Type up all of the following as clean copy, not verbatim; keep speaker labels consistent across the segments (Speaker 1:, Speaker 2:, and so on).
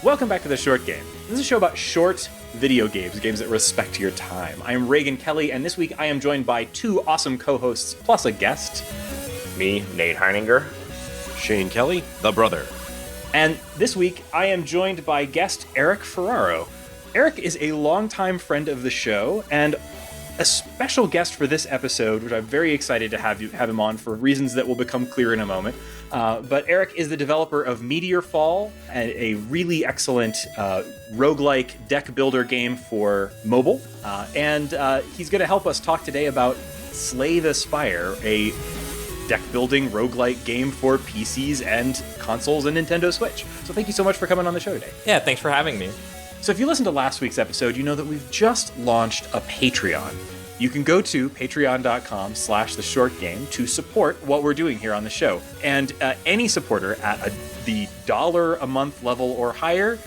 Speaker 1: Welcome back to The Short Game. This is a show about short video games, games that respect your time. I am Raygan Kelly, and this week I am joined by two awesome co-hosts, plus a guest.
Speaker 2: Me, Nate Heininger.
Speaker 3: Shane Kelly, the brother.
Speaker 1: And this week I am joined by guest Eric Ferraro. Eric is a longtime friend of the show, and a special guest for this episode, which I'm very excited to have him on for reasons that will become clear in a moment. But Eric is the developer of Meteorfall, a really excellent roguelike deck builder game for mobile. And he's going to help us talk today about Slay the Spire, a deck building roguelike game for PCs and consoles and Nintendo Switch. So thank you so much for coming on the show today.
Speaker 2: Yeah, thanks for having me.
Speaker 1: So if you listened to last week's episode, you know that we've just launched a Patreon. You can go to patreon.com/theshortgame to support what we're doing here on the show. And any supporter at the $1 a month level or higher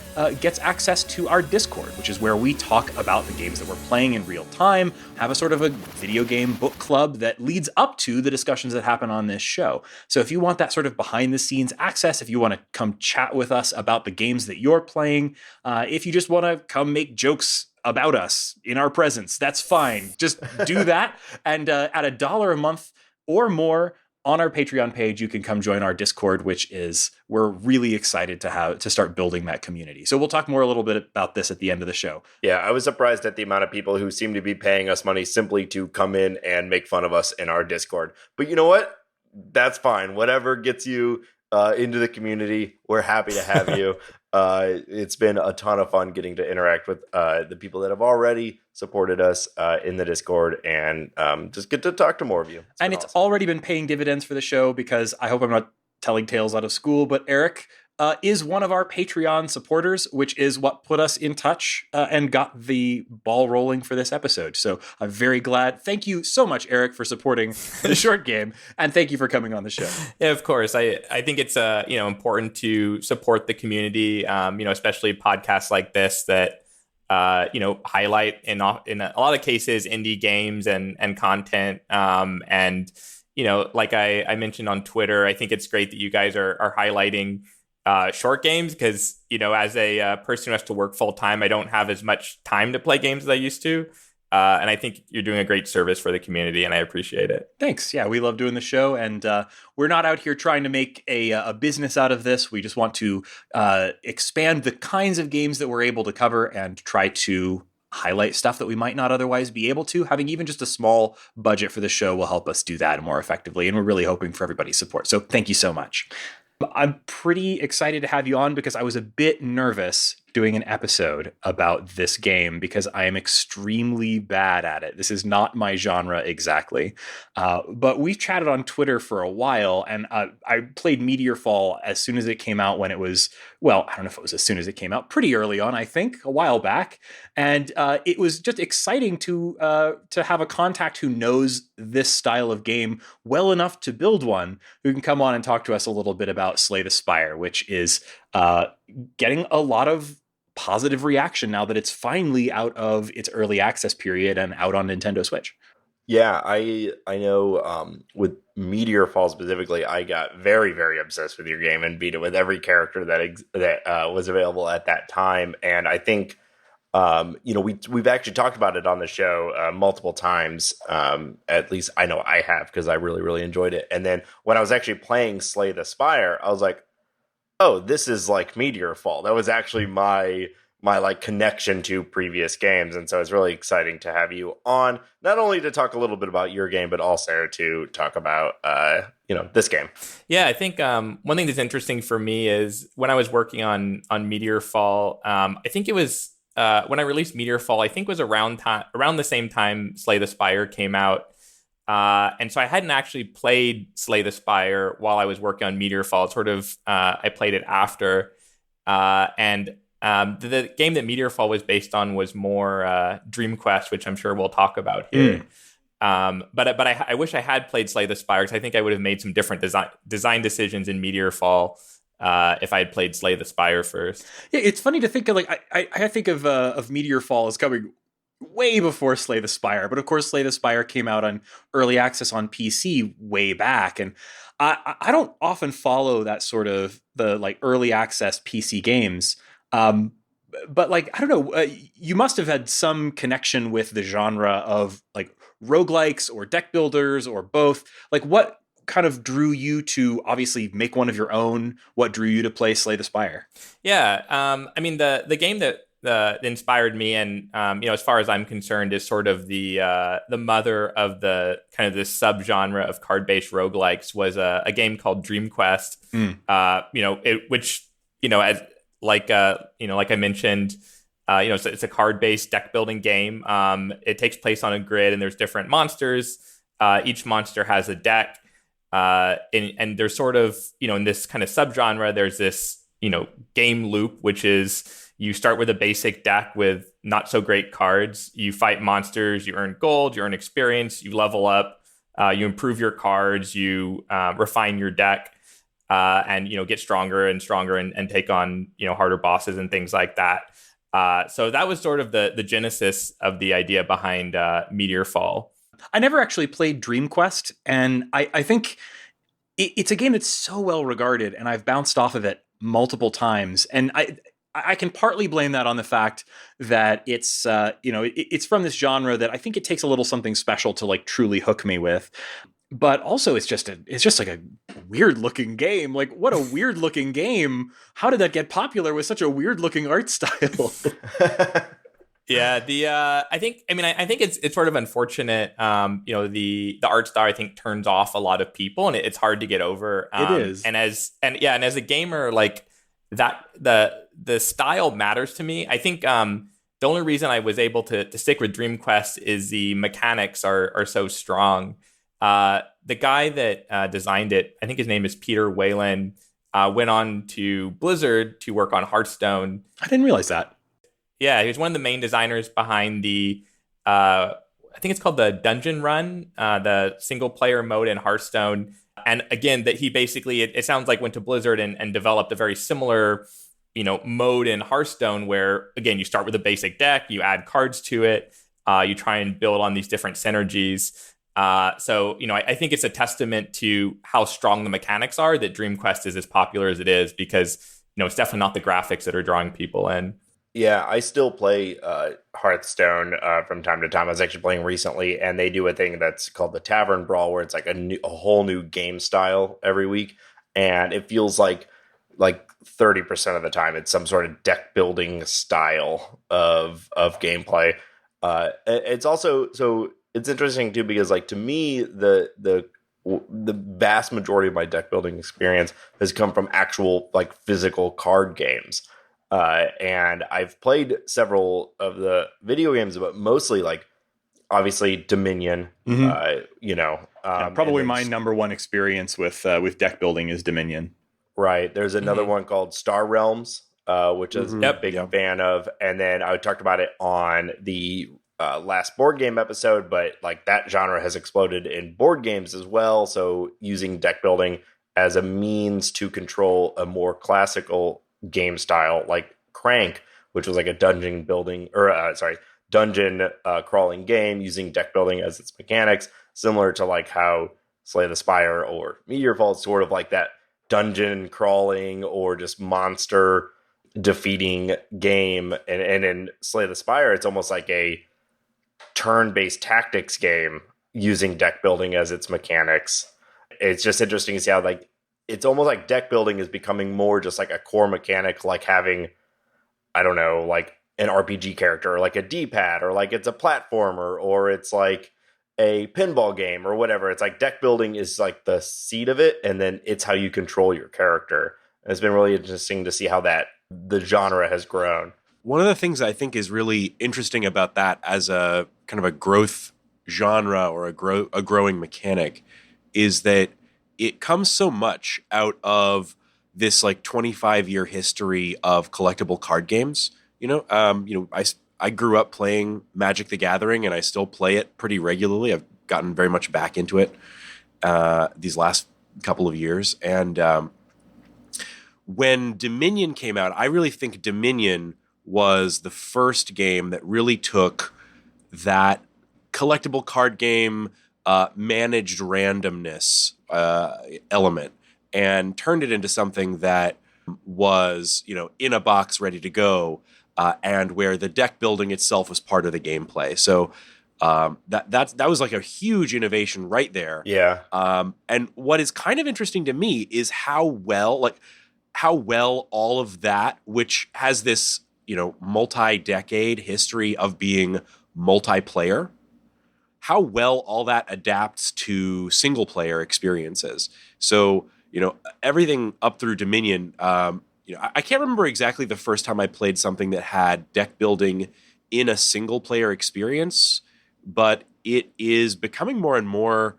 Speaker 1: gets access to our Discord, which is where we talk about the games that we're playing in real time, have a sort of a video game book club that leads up to the discussions that happen on this show. So if you want that sort of behind the scenes access, if you want to come chat with us about the games that you're playing, if you just want to come make jokes about us in our presence, that's fine. Just do that. And at $1 a month or more on our Patreon page, you can come join our Discord, which is, we're really excited to start building that community. So we'll talk more a little bit about this at the end of the show.
Speaker 4: Yeah, I was surprised at the amount of people who seem to be paying us money simply to come in and make fun of us in our Discord. But you know what? That's fine. Whatever gets you into the community, we're happy to have you. It's been a ton of fun getting to interact with the people that have already supported us in the Discord, and just get to talk to more of you.
Speaker 1: It's already been paying dividends for the show, because I hope I'm not telling tales out of school, but Eric is one of our Patreon supporters, which is what put us in touch and got the ball rolling for this episode. So I'm very glad. Thank you so much, Eric, for supporting the short game, and thank you for coming on the show.
Speaker 2: Yeah, of course. I think it's important to support the community, especially podcasts like this that highlight in a lot of cases indie games and content. And like I mentioned on Twitter, I think it's great that you guys are highlighting short games, because as a person who has to work full time, I don't have as much time to play games as I used to, and I think you're doing a great service for the community, and I appreciate it.
Speaker 1: Thanks. Yeah, we love doing the show, and we're not out here trying to make a business out of this. We just want to expand the kinds of games that we're able to cover and try to highlight stuff that we might not otherwise be able to. Having even just a small budget for the show will help us do that more effectively, and we're really hoping for everybody's support. So thank you so much. I'm pretty excited to have you on, because I was a bit nervous doing an episode about this game, because I am extremely bad at it. This is not my genre exactly. But we've chatted on Twitter for a while, and I played Meteorfall as soon as it came out, when it was, well, I don't know if it was as soon as it came out, pretty early on, I think, a while back. And it was just exciting to have a contact who knows this style of game well enough to build one, who can come on and talk to us a little bit about Slay the Spire, which is getting a lot of positive reaction now that it's finally out of its early access period and out on Nintendo Switch.
Speaker 4: Yeah, I know with Meteorfall specifically, I got very, very obsessed with your game and beat it with every character that was available at that time. And I think we've actually talked about it on the show multiple times. At least I know I have, because I really, really enjoyed it. And then when I was actually playing Slay the Spire, I was like, oh, this is like Meteorfall. That was actually my like connection to previous games. And so it's really exciting to have you on, not only to talk a little bit about your game, but also to talk about, this game.
Speaker 2: Yeah, I think one thing that's interesting for me is when I was working on Meteorfall, I think it was when I released Meteorfall, I think it was around the same time Slay the Spire came out. And so I hadn't actually played Slay the Spire while I was working on Meteorfall. Sort of, I played it after. And the game that Meteorfall was based on was more Dream Quest, which I'm sure we'll talk about here. But I wish I had played Slay the Spire, because I think I would have made some different design decisions in Meteorfall if I had played Slay the Spire first.
Speaker 1: Yeah, it's funny to think of, like, I think of Meteorfall as coming way before Slay the Spire. But of course, Slay the Spire came out on early access on PC way back. And I don't often follow that sort of the like early access PC games. But like, I don't know, you must have had some connection with the genre of like roguelikes or deck builders or both. Like, what kind of drew you to obviously make one of your own? What drew you to play Slay the Spire?
Speaker 2: Yeah, I mean the game that inspired me, and as far as I'm concerned, is sort of the mother of the kind of this subgenre of card-based roguelikes was a game called Dream Quest. Which as like like I mentioned, it's a card-based deck building game. It takes place on a grid, and there's different monsters. Each monster has a deck, and there's sort of in this kind of subgenre, there's this game loop, which is you start with a basic deck with not so great cards. You fight monsters, you earn gold, you earn experience, you level up, you improve your cards, you refine your deck, and get stronger and stronger and take on harder bosses and things like that. So that was sort of the genesis of the idea behind Meteorfall.
Speaker 1: I never actually played Dream Quest, and I think it's a game that's so well regarded, and I've bounced off of it multiple times, and I can partly blame that on the fact that it's it's from this genre that I think it takes a little something special to like truly hook me with. But also it's just like a weird looking game. Like, what a weird looking game. How did that get popular with such a weird looking art style?
Speaker 2: Yeah, I think it's sort of unfortunate. The art style I think turns off a lot of people, and it's hard to get over.
Speaker 1: It is.
Speaker 2: And as a gamer, like that, the style matters to me. I think the only reason I was able to stick with Dream Quest is the mechanics are so strong. The guy that designed it, I think his name is Peter Whalen, went on to Blizzard to work on Hearthstone.
Speaker 1: I didn't realize that.
Speaker 2: Yeah, he was one of the main designers behind the, I think it's called the Dungeon Run, the single player mode in Hearthstone. And again, that he basically, it sounds like went to Blizzard and developed a very similar, mode in Hearthstone where, again, you start with a basic deck, you add cards to it, you try and build on these different synergies. So I think it's a testament to how strong the mechanics are that Dream Quest is as popular as it is, because, it's definitely not the graphics that are drawing people in.
Speaker 4: Yeah, I still play Hearthstone from time to time. I was actually playing recently, and they do a thing that's called the Tavern Brawl, where it's like a whole new game style every week, and it feels like 30% of the time it's some sort of deck building style of gameplay. It's also it's interesting too, because like to me the vast majority of my deck building experience has come from actual like physical card games. And I've played several of the video games, but mostly like obviously Dominion.
Speaker 1: Mm-hmm. Probably my number one experience with deck building is Dominion.
Speaker 4: Right. There's another one called Star Realms, which is a big fan of, and then I talked about it on the last board game episode. But like that genre has exploded in board games as well. So using deck building as a means to control a more classical game style like Crank, which was like a dungeon crawling game using deck building as its mechanics, similar to like how Slay the Spire or Meteorfall is sort of like that dungeon crawling or just monster defeating game. And in Slay the Spire, it's almost like a turn-based tactics game using deck building as its mechanics. It's just interesting to see how like it's almost like deck building is becoming more just like a core mechanic, like having, I don't know, like an RPG character, or like a D-pad, or like it's a platformer, or it's like a pinball game or whatever. It's like deck building is like the seed of it, and then it's how you control your character. And it's been really interesting to see how the genre has grown.
Speaker 3: One of the things I think is really interesting about that as a kind of a growth genre or a growing mechanic is that it comes so much out of this like 25-year history of collectible card games. I grew up playing Magic the Gathering, and I still play it pretty regularly. I've gotten very much back into it these last couple of years. And when Dominion came out, I really think Dominion was the first game that really took that collectible card game managed randomness element and turned it into something that was, in a box ready to go, and where the deck building itself was part of the gameplay. So that was like a huge innovation right there.
Speaker 4: Yeah.
Speaker 3: And what is kind of interesting to me is how well all of that, which has this, multi-decade history of being multiplayer, how well all that adapts to single player experiences. So, everything up through Dominion, I can't remember exactly the first time I played something that had deck building in a single player experience, but it is becoming more and more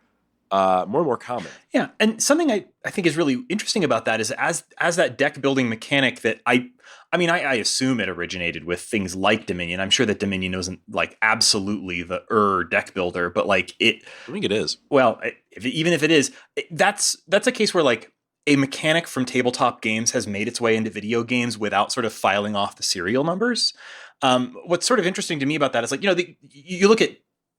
Speaker 3: common.
Speaker 1: Yeah, and something I think is really interesting about that is as that deck building mechanic that I assume it originated with things like Dominion. I'm sure that Dominion wasn't like absolutely the deck builder, but like it.
Speaker 3: I think it is.
Speaker 1: Well, even if it is, that's a case where like a mechanic from tabletop games has made its way into video games without sort of filing off the serial numbers. What's sort of interesting to me about that is like, you look at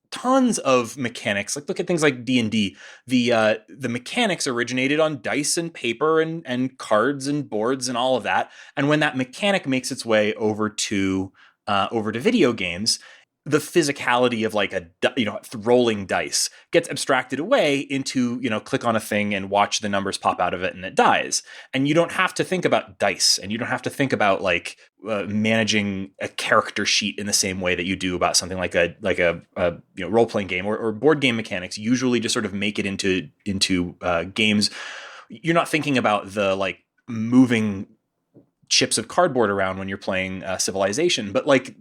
Speaker 1: tons of mechanics, like look at things like D&D. The mechanics originated on dice and paper and cards and boards and all of that. And when that mechanic makes its way over to video games, the physicality of like rolling dice gets abstracted away into, click on a thing and watch the numbers pop out of it and it dies. And you don't have to think about dice, and you don't have to think about like managing a character sheet in the same way that you do about something like a role playing game or board game mechanics. Usually just sort of make it into games. You're not thinking about the like moving chips of cardboard around when you're playing Civilization, but like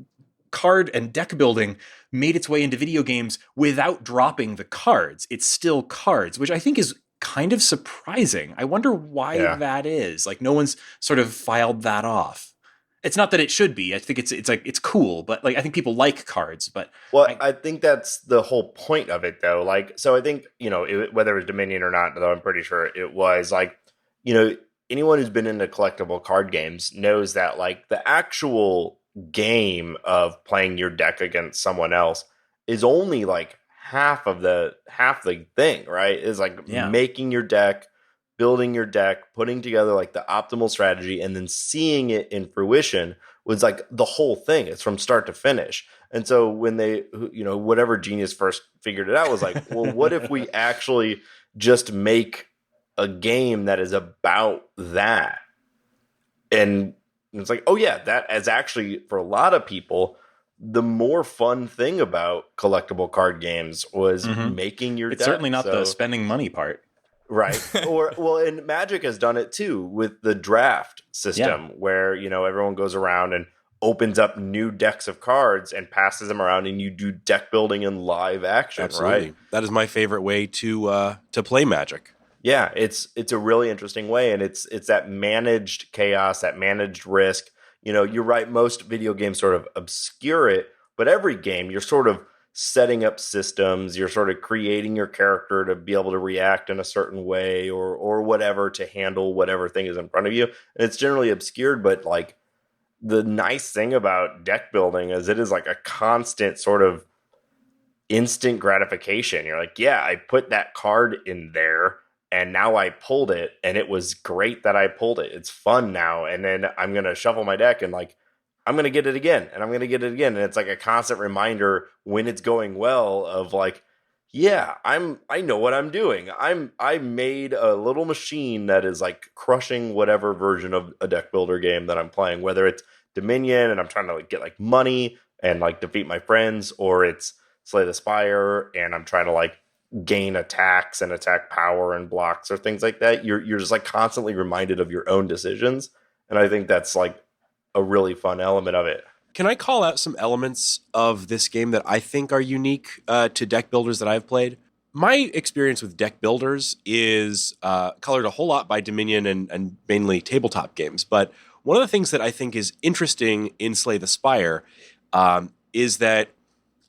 Speaker 1: card and deck building made its way into video games without dropping the cards. It's still cards, which I think is kind of surprising. I wonder why that is. Like no one's sort of filed that off. It's not that it should be. I think it's cool, but like I think people like cards. But
Speaker 4: I think that's the whole point of it, though. Like, so I think whether it was Dominion or not, though I'm pretty sure it was like anyone who's been into collectible card games knows that like the actual game of playing your deck against someone else is only like half the thing, right? Is like making your deck, building your deck, putting together like the optimal strategy, and then seeing it in fruition was like the whole thing. It's from start to finish. And so when they, whatever genius first figured it out was like, well, what if we actually just make a game that is about that? And it's like, oh yeah, that is actually, for a lot of people, the more fun thing about collectible card games was making your deck.
Speaker 1: It's certainly not the spending money part.
Speaker 4: Right. And Magic has done it too with the draft system where, everyone goes around and opens up new decks of cards and passes them around, and you do deck building in live action. Absolutely. Right?
Speaker 3: That is my favorite way to play Magic.
Speaker 4: Yeah, it's a really interesting way, and it's that managed chaos, that managed risk. You're right, most video games sort of obscure it, but every game you're sort of setting up systems, you're sort of creating your character to be able to react in a certain way or whatever to handle whatever thing is in front of you. And it's generally obscured, but like the nice thing about deck building is it is like a constant sort of instant gratification. You're like, yeah, I put that card in there, and now I pulled it, and it was great that I pulled it. It's fun now. And then I'm going to shuffle my deck, and like, I'm going to get it again, and I'm going to get it again. And it's like a constant reminder when it's going well of like, yeah, I know what I'm doing. I made a little machine that is like crushing whatever version of a deck builder game that I'm playing, whether it's Dominion and I'm trying to like get like money and like defeat my friends, or it's Slay the Spire and I'm trying to like gain attacks and attack power and blocks or things like that. You're just like constantly reminded of your own decisions. And I think that's like a really fun element of it.
Speaker 3: Can I call out some elements of this game that I think are unique to deck builders that I've played? My experience with deck builders is colored a whole lot by Dominion and mainly tabletop games. But one of the things that I think is interesting in Slay the Spire is that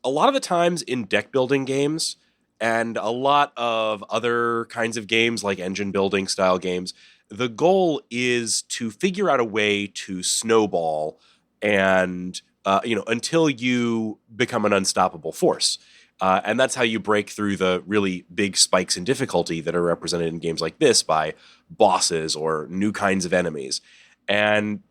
Speaker 3: a lot of the times in deck building games, and a lot of other kinds of games like engine building style games, the goal is to figure out a way to snowball and, until you become an unstoppable force. And that's how you break through the really big spikes in difficulty that are represented in games like this by bosses or new kinds of enemies. And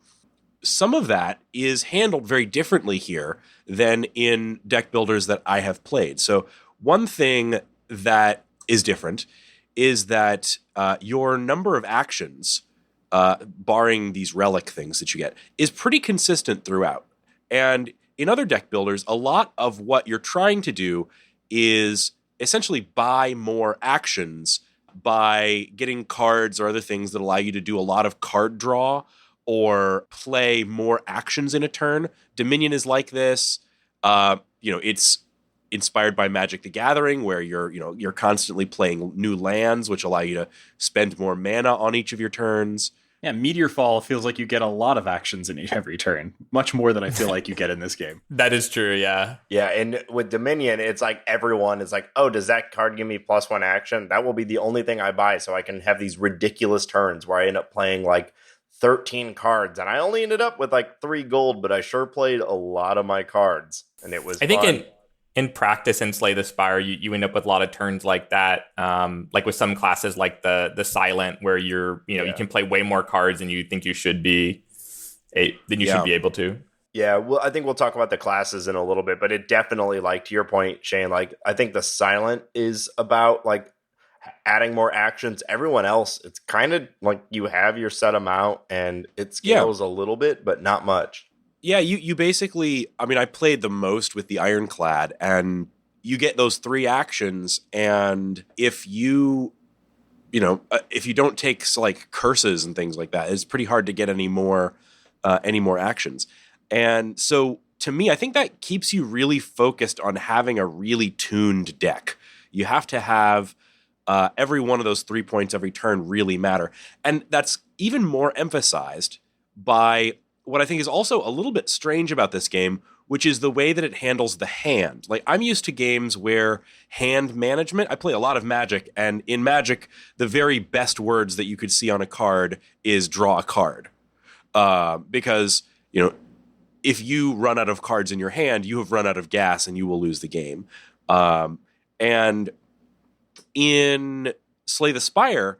Speaker 3: some of that is handled very differently here than in deck builders that I have played. So one thing that is different is that your number of actions, barring these relic things that you get, is pretty consistent throughout. And in other deck builders, a lot of what you're trying to do is essentially buy more actions by getting cards or other things that allow you to do a lot of card draw or play more actions in a turn. Dominion is like this. It's inspired by Magic the Gathering, where you're constantly playing new lands, which allow you to spend more mana on each of your turns.
Speaker 1: Yeah, Meteorfall feels like you get a lot of actions in every turn, much more than I feel like you get in this game.
Speaker 2: That is true, yeah.
Speaker 4: Yeah, and with Dominion, it's like everyone is like, oh, does that card give me +1 action? That will be the only thing I buy, so I can have these ridiculous turns where I end up playing like 13 cards, and I only ended up with like 3 gold, but I sure played a lot of my cards, and it was
Speaker 2: I think in practice in Slay the Spire, you end up with a lot of turns like that, like with some classes like the Silent, where you can play way more cards than you think you should be, should be able to.
Speaker 4: Yeah, well, I think we'll talk about the classes in a little bit, but it definitely, like, to your point, Shane, like, I think the Silent is about, like, adding more actions. Everyone else, it's kind of like you have your set amount, and it scales a little bit, but not much.
Speaker 3: Yeah, you basically, I mean, I played the most with the Ironclad, and you get those 3 actions, and if you don't take like curses and things like that, it's pretty hard to get any more actions. And so to me, I think that keeps you really focused on having a really tuned deck. You have to have every one of those 3 points every turn really matter. And that's even more emphasized by what I think is also a little bit strange about this game, which is the way that it handles the hand. Like, I'm used to games where hand management, I play a lot of Magic, and in Magic, the very best words that you could see on a card is draw a card. Because, if you run out of cards in your hand, you have run out of gas and you will lose the game. And in Slay the Spire,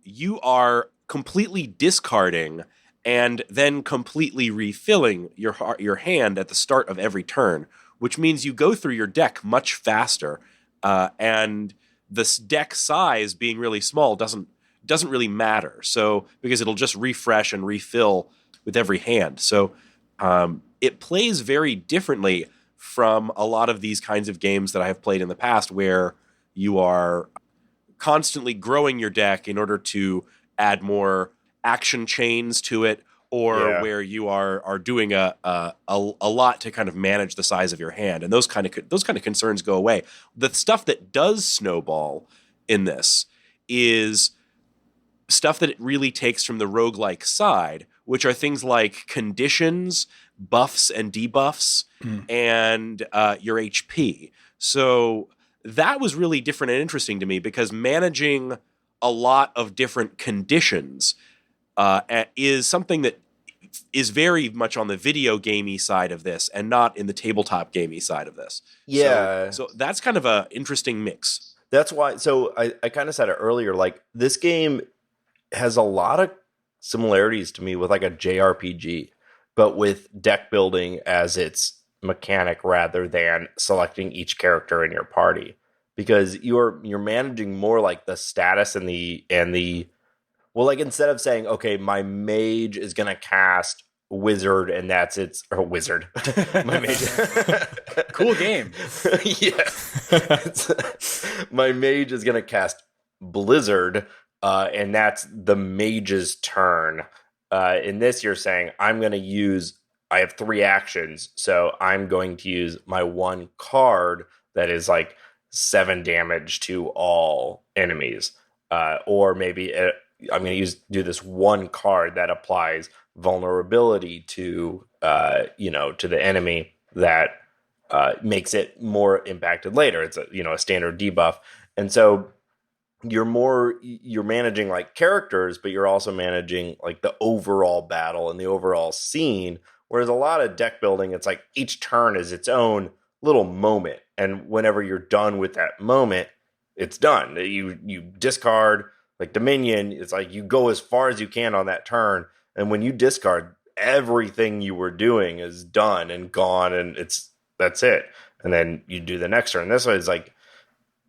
Speaker 3: you are completely discarding and then completely refilling your hand at the start of every turn, which means you go through your deck much faster. And this deck size being really small doesn't really matter. So because it'll just refresh and refill with every hand. So it plays very differently from a lot of these kinds of games that I have played in the past, where you are constantly growing your deck in order to add more action chains to it, or where you are doing a lot to kind of manage the size of your hand, and those kind of concerns go away. The stuff that does snowball in this is stuff that it really takes from the roguelike side, which are things like conditions, buffs and debuffs, and your HP. So that was really different and interesting to me, because managing a lot of different conditions is something that is very much on the video gamey side of this and not in the tabletop gamey side of this.
Speaker 4: Yeah.
Speaker 3: So that's kind of an interesting mix.
Speaker 4: That's why, so I kind of said it earlier, like, this game has a lot of similarities to me with like a JRPG, but with deck building as its mechanic rather than selecting each character in your party, because you're managing more like the status and the well, like, instead of saying, okay, my mage is gonna cast wizard and that's its or wizard my mage
Speaker 1: Cool game.
Speaker 4: Yeah. My mage is gonna cast blizzard, and that's the mage's turn. In this, you're saying, I have 3 actions, so I'm going to use my 1 card that is like 7 damage to all enemies. Or maybe I'm going to do this 1 card that applies vulnerability to the enemy that makes it more impacted later. It's a standard debuff. And so you're managing like characters, but you're also managing like the overall battle and the overall scene. Whereas a lot of deck building, it's like each turn is its own little moment. And whenever you're done with that moment, it's done. You discard. Like Dominion, it's like you go as far as you can on that turn, And when you discard, everything you were doing is done and gone, and that's it. And then you do the next turn. This way is like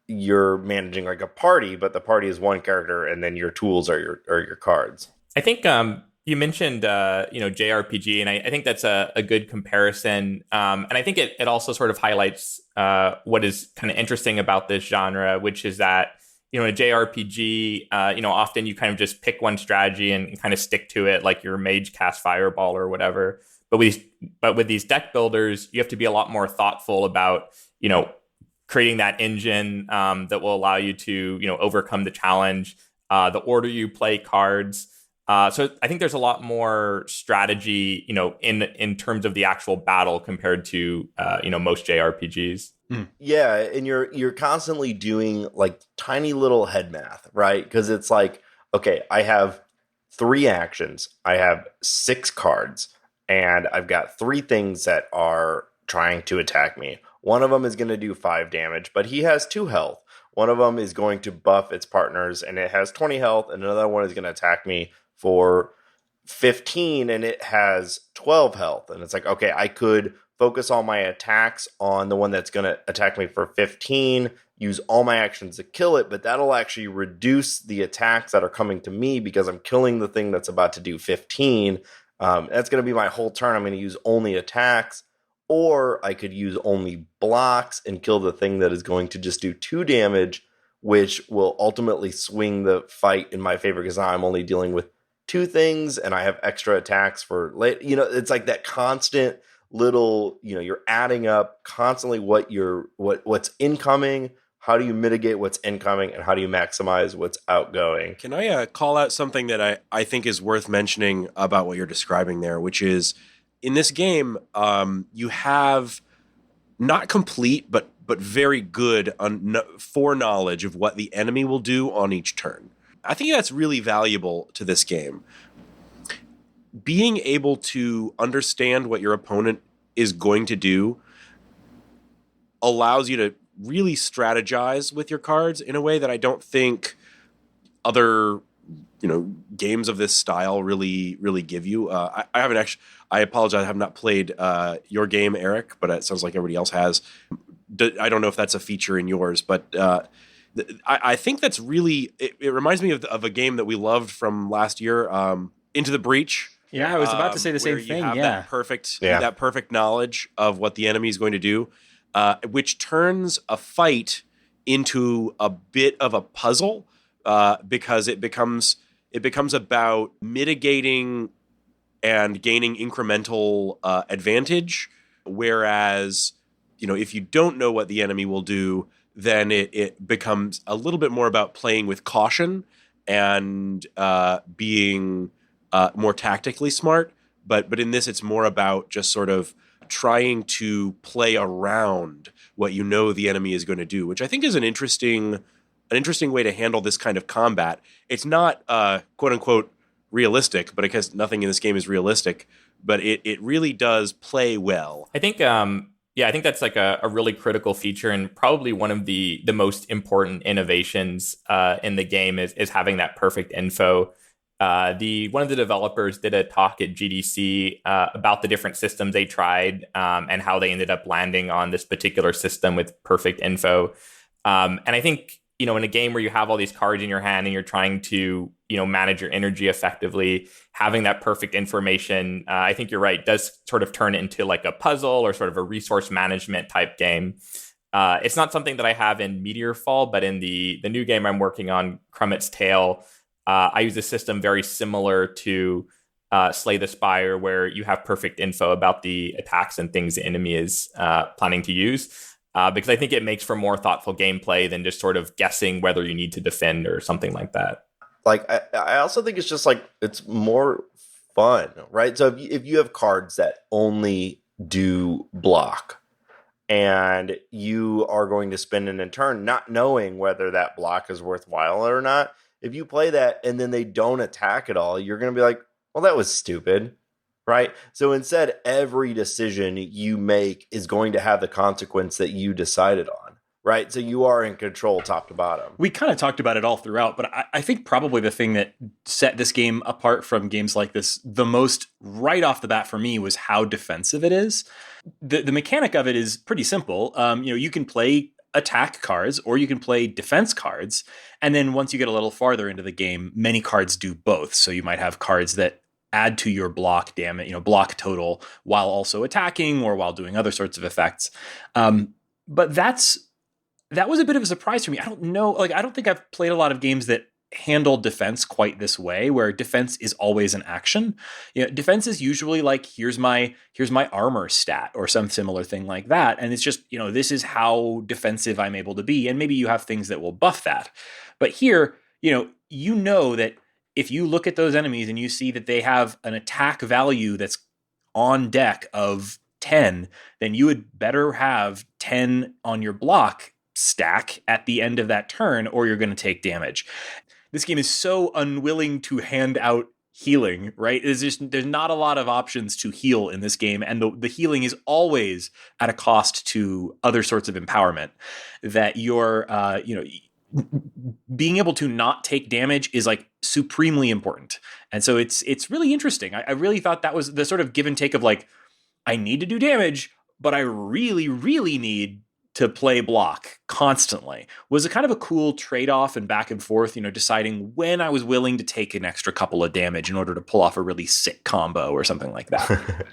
Speaker 4: you're managing like a party, but the party is one character, and then your tools are your cards.
Speaker 2: I think you mentioned JRPG, and I think that's a good comparison. And I think it also sort of highlights what is kind of interesting about this genre, which is that in a JRPG, often you kind of just pick one strategy and kind of stick to it, like your mage cast fireball or whatever. But with these deck builders, you have to be a lot more thoughtful about creating that engine that will allow you to overcome the challenge, the order you play cards. So I think there's a lot more strategy, in terms of the actual battle compared to most JRPGs.
Speaker 4: Yeah, and you're constantly doing like tiny little head math, right? Because it's like, okay, I have 3 actions, I have 6 cards, and I've got 3 things that are trying to attack me. One of them is going to do 5 damage, but he has 2 health. One of them is going to buff its partners, and it has 20 health, and another one is going to attack me for 15, and it has 12 health. And it's like, okay, I could focus all my attacks on the one that's going to attack me for 15, use all my actions to kill it, but that'll actually reduce the attacks that are coming to me because I'm killing the thing that's about to do 15. That's going to be my whole turn. I'm going to use only attacks, or I could use only blocks and kill the thing that is going to just do 2 damage, which will ultimately swing the fight in my favor because now I'm only dealing with 2 things and I have extra attacks for late. It's like that constant little, you're adding up constantly what's incoming, how do you mitigate what's incoming, and how do you maximize what's outgoing.
Speaker 3: Can I call out something that I think is worth mentioning about what you're describing there, which is in this game, you have not complete, but very good foreknowledge of what the enemy will do on each turn. I think that's really valuable to this game. Being able to understand what your opponent is going to do allows you to really strategize with your cards in a way that I don't think other games of this style really give you. I haven't actually. I apologize. I have not played your game, Eric, but it sounds like everybody else has. I don't know if that's a feature in yours, but I think that's really. It reminds me of a game that we loved from last year, Into the Breach.
Speaker 1: Yeah, I was about to say the same thing.
Speaker 3: That perfect knowledge of what the enemy is going to do, which turns a fight into a bit of a puzzle because it becomes about mitigating and gaining incremental advantage. Whereas, if you don't know what the enemy will do, then it becomes a little bit more about playing with caution and being more tactically smart. But in this, it's more about just sort of trying to play around what the enemy is going to do, which I think is an interesting way to handle this kind of combat. It's not quote unquote realistic, but because nothing in this game is realistic, but it really does play well.
Speaker 2: I think I think that's like a really critical feature, and probably one of the most important innovations in the game is having that perfect info. One of the developers did a talk at GDC about the different systems they tried and how they ended up landing on this particular system with perfect info. And I think, in a game where you have all these cards in your hand and you're trying to, manage your energy effectively, having that perfect information, I think you're right, does sort of turn it into like a puzzle or sort of a resource management type game. It's not something that I have in Meteorfall, but in the new game I'm working on, Krumit's Tale, I use a system very similar to Slay the Spire, where you have perfect info about the attacks and things the enemy is planning to use. Because I think it makes for more thoughtful gameplay than just sort of guessing whether you need to defend or something like that.
Speaker 4: Like, I also think it's just like, it's more fun, right? So if you have cards that only do block, and you are going to spend an turn not knowing whether that block is worthwhile or not, if you play that and then they don't attack at all, you're going to be like, well, that was stupid, right? So instead, every decision you make is going to have the consequence that you decided on, right? So you are in control top to bottom.
Speaker 1: We kind of talked about it all throughout, but I think probably the thing that set this game apart from games like this the most right off the bat for me was how defensive it is. The mechanic of it is pretty simple. You can play attack cards or you can play defense cards. And then once you get a little farther into the game, many cards do both. So you might have cards that add to your block damage, block total while also attacking or while doing other sorts of effects. But that was a bit of a surprise for me. I don't know. I don't think I've played a lot of games that handle defense quite this way, where defense is always an action. Defense is usually like, here's my armor stat or some similar thing like that. And it's just, this is how defensive I'm able to be. And maybe you have things that will buff that. But here, that if you look at those enemies and you see that they have an attack value that's on deck of 10, then you would better have 10 on your block stack at the end of that turn, or you're going to take damage. This game is so unwilling to hand out healing, right? There's not a lot of options to heal in this game, and the healing is always at a cost to other sorts of empowerment. That you're, being able to not take damage is like supremely important, and so it's really interesting. I really thought that was the sort of give and take of like, I need to do damage, but I really, really need to play block constantly. Was a kind of a cool trade-off and back and forth, deciding when I was willing to take an extra couple of damage in order to pull off a really sick combo or something like that.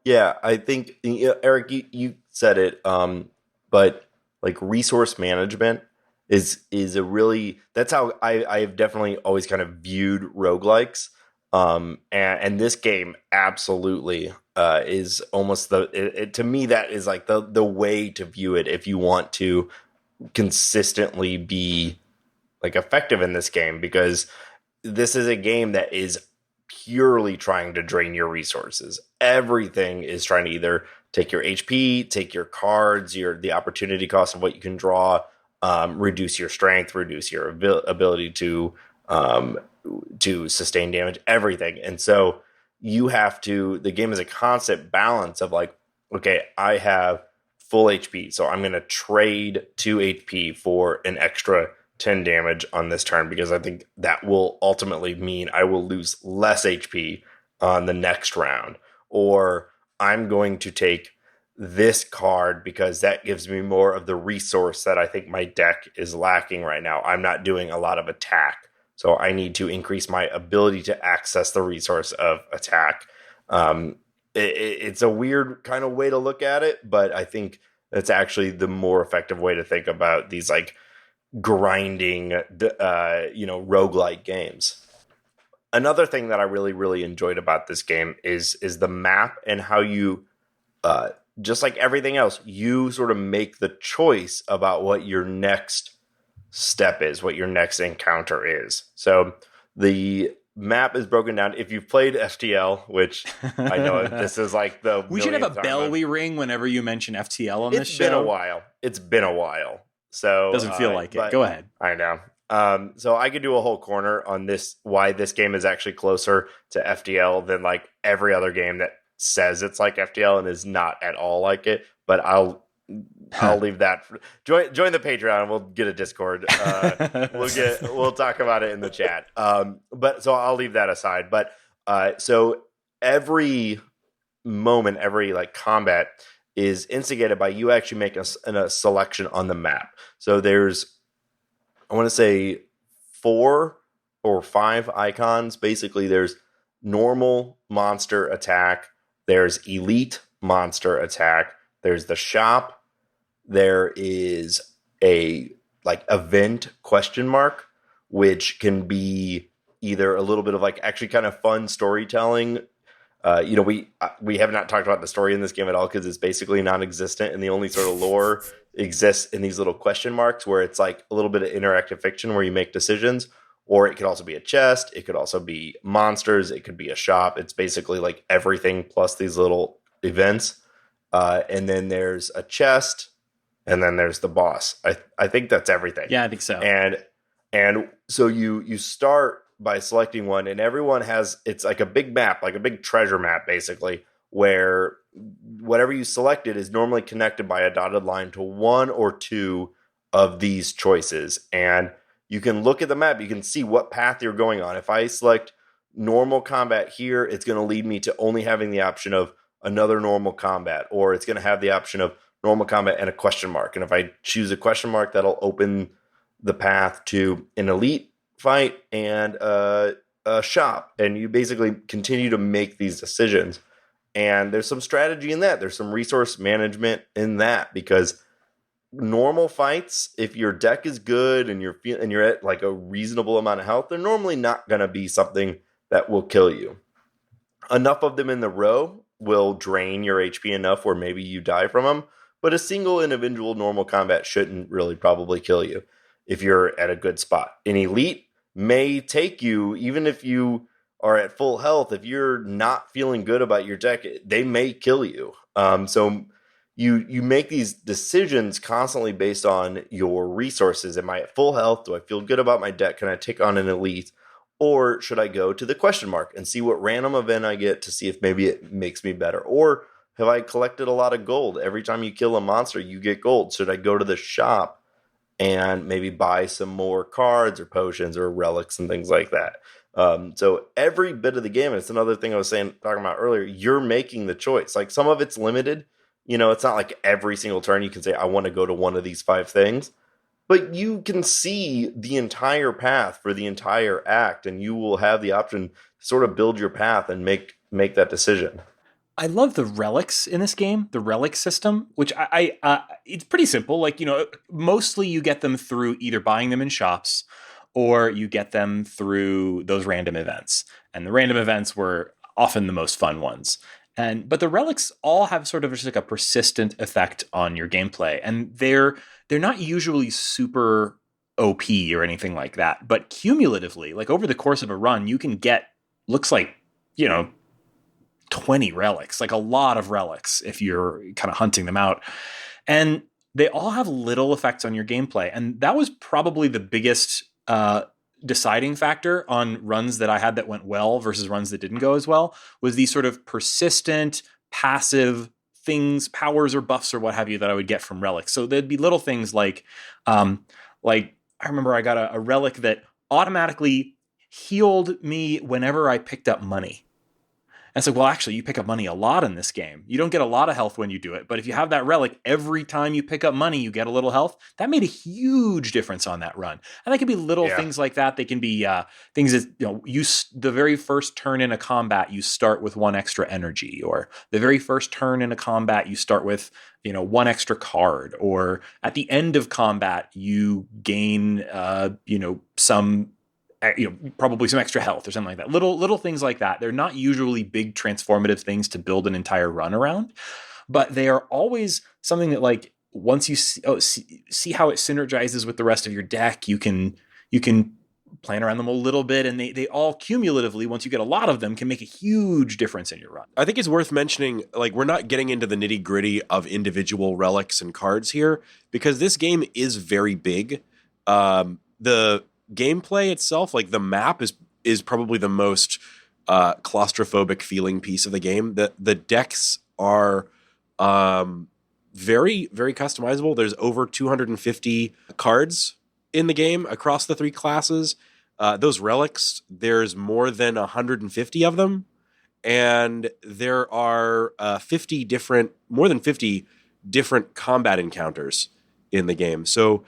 Speaker 4: Yeah, I think, Eric, you said it, but like resource management is a really, that's how I've definitely always kind of viewed roguelikes. And this game absolutely is almost to me, that is like the way to view it if you want to consistently be like effective in this game, because this is a game that is purely trying to drain your resources. Everything is trying to either take your HP, take your cards, the opportunity cost of what you can draw, reduce your strength, reduce your ability to sustain damage, everything. And so the game is a constant balance of like, okay, I have full HP, so I'm going to trade 2 HP for an extra 10 damage on this turn, because I think that will ultimately mean I will lose less HP on the next round. Or I'm going to take this card because that gives me more of the resource that I think my deck is lacking right now. I'm not doing a lot of attack, so I need to increase my ability to access the resource of attack. It's a weird kind of way to look at it, but I think that's actually the more effective way to think about these like grinding, roguelike games. Another thing that I really, really enjoyed about this game is the map and how you, just like everything else, you sort of make the choice about what your next step is, what your next encounter is. So the map is broken down. If you've played FTL, which I know this is like
Speaker 1: we should have a bell we ring whenever you mention FTL on this show.
Speaker 4: It's been a while. So
Speaker 1: doesn't feel like it. Go ahead.
Speaker 4: I know. So I could do a whole corner on this, why this game is actually closer to FTL than like every other game that says it's like FTL and is not at all like it. But I'll leave that. Join the Patreon and we'll get a Discord. We'll talk about it in the chat. But so I'll leave that aside. But so every moment, every like combat is instigated by you actually making a selection on the map. So there's, I want to say 4 or 5 icons. Basically, there's normal monster attack. There's elite monster attack. There's the shop. There is a like event ? Which can be either a little bit of like actually kind of fun storytelling. We have not talked about the story in this game at all because it's basically non-existent, and the only sort of lore exists in these little question marks where it's like a little bit of interactive fiction where you make decisions. Or it could also be a chest. It could also be monsters. It could be a shop. It's basically like everything plus these little events. And then there's a chest, and then there's the boss. I think that's everything.
Speaker 1: Yeah, I think so.
Speaker 4: And so you start by selecting one, and everyone has, it's like a big map, like a big treasure map, basically, where whatever you selected is normally connected by a dotted line to one or two of these choices. And you can look at the map, you can see what path you're going on. If I select normal combat here, it's going to lead me to only having the option of another normal combat, or it's going to have the option of normal combat and a question mark. And if I choose a question mark, that'll open the path to an elite fight and a shop. And you basically continue to make these decisions. And there's some strategy in that. There's some resource management in that, because normal fights, if your deck is good and you're at like a reasonable amount of health, they're normally not going to be something that will kill you. Enough of them in the row will drain your HP enough where maybe you die from them, but a single individual normal combat shouldn't really probably kill you if you're at a good spot. An elite may take you, even if you are at full health. If you're not feeling good about your deck, they may kill you. So you make these decisions constantly based on your resources. Am I at full health? Do I feel good about my deck? Can I take on an elite? Or should I go to the question mark and see what random event I get to see if maybe it makes me better? Or have I collected a lot of gold? Every time you kill a monster, you get gold. Should I go to the shop and maybe buy some more cards or potions or relics and things like that? So every bit of the game, and it's another thing I was talking about earlier, you're making the choice. Like, some of it's limited. You know, it's not like every single turn you can say, I want to go to one of these 5 things. But you can see the entire path for the entire act, and you will have the option to sort of build your path and make that decision.
Speaker 1: I love the relics in this game, the relic system, which I it's pretty simple. Like, mostly you get them through either buying them in shops or you get them through those random events. And the random events were often the most fun ones. But the relics all have sort of just like a persistent effect on your gameplay. And they're not usually super OP or anything like that. But cumulatively, like over the course of a run, you can get, looks like, 20 relics, like a lot of relics if you're kind of hunting them out. And they all have little effects on your gameplay. And that was probably the biggest deciding factor on runs that I had that went well versus runs that didn't go as well, was these sort of persistent, passive things, powers or buffs or what have you that I would get from relics. So there'd be little things like I remember I got a relic that automatically healed me whenever I picked up money. And it's like, well, actually, you pick up money a lot in this game. You don't get a lot of health when you do it. But if you have that relic, every time you pick up money, you get a little health. That made a huge difference on that run. And that can be little things like that. They can be things that, the very first turn in a combat, you start with 1 extra energy. Or the very first turn in a combat, you start with, 1 extra card. Or at the end of combat, you gain, probably some extra health or something like that. Little things like that. They're not usually big transformative things to build an entire run around, but they are always something that, like, once you see how it synergizes with the rest of your deck, you can plan around them a little bit, and they all cumulatively, once you get a lot of them, can make a huge difference in your run.
Speaker 3: I think it's worth mentioning, like, we're not getting into the nitty-gritty of individual relics and cards here, because this game is very big. The gameplay itself, like the map, is probably the most claustrophobic feeling piece of the game. The decks are very, very customizable. There's over 250 cards in the game across the 3 classes. Those relics, there's more than 150 of them, and there are more than 50 different combat encounters in the game. So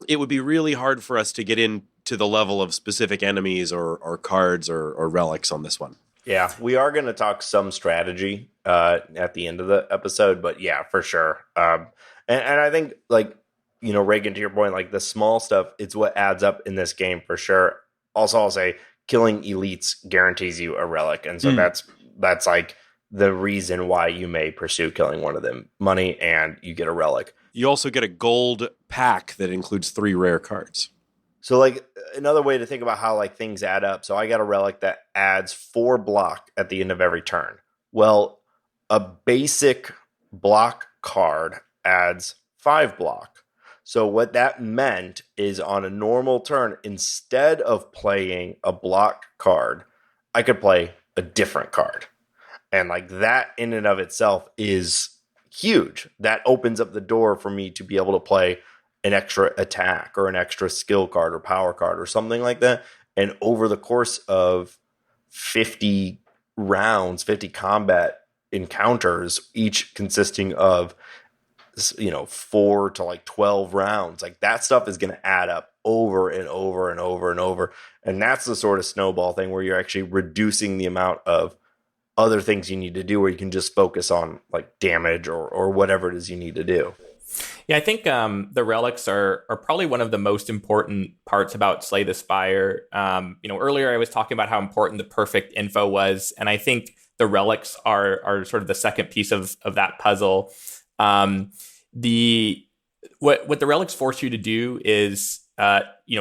Speaker 3: it would be really hard for us to get into the level of specific enemies or cards or relics on this one.
Speaker 4: Yeah, we are going to talk some strategy at the end of the episode, but yeah, for sure. And I think, like, Raygan, to your point, like, the small stuff, it's what adds up in this game for sure. Also, I'll say killing elites guarantees you a relic, and so that's like the reason why you may pursue killing one of them. Money, and you get a relic.
Speaker 3: You also get a gold pack that includes 3 rare cards.
Speaker 4: So, like, another way to think about how, like, things add up. So I got a relic that adds 4 block at the end of every turn. Well, a basic block card adds 5 block. So what that meant is, on a normal turn, instead of playing a block card, I could play a different card. And like that in and of itself is huge. That opens up the door for me to be able to play an extra attack or an extra skill card or power card or something like that. And over the course of 50 rounds, 50 combat encounters, each consisting of 4 to like 12 rounds, like that stuff is going to add up over and over and over and over. And that's the sort of snowball thing where you're actually reducing the amount of other things you need to do, where you can just focus on like damage or whatever it is you need to do.
Speaker 2: Yeah, I think the relics are probably one of the most important parts about Slay the Spire. Earlier I was talking about how important the perfect info was, and I think the relics are sort of the second piece of that puzzle. What the relics force you to do is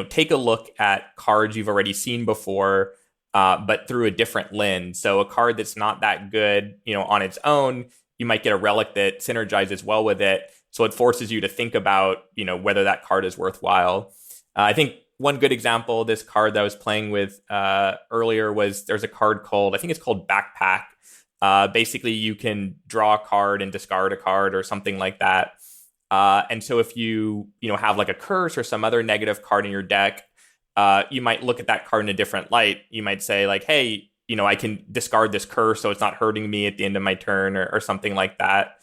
Speaker 2: take a look at cards you've already seen before, but through a different lens. So a card that's not that good, on its own, you might get a relic that synergizes well with it. So it forces you to think about, whether that card is worthwhile. I think one good example of this card that I was playing with earlier was there's a card I think it's called Backpack. Basically, you can draw a card and discard a card or something like that. And so if you have like a curse or some other negative card in your deck, you might look at that card in a different light. You might say like, hey, I can discard this curse so it's not hurting me at the end of my turn or something like that.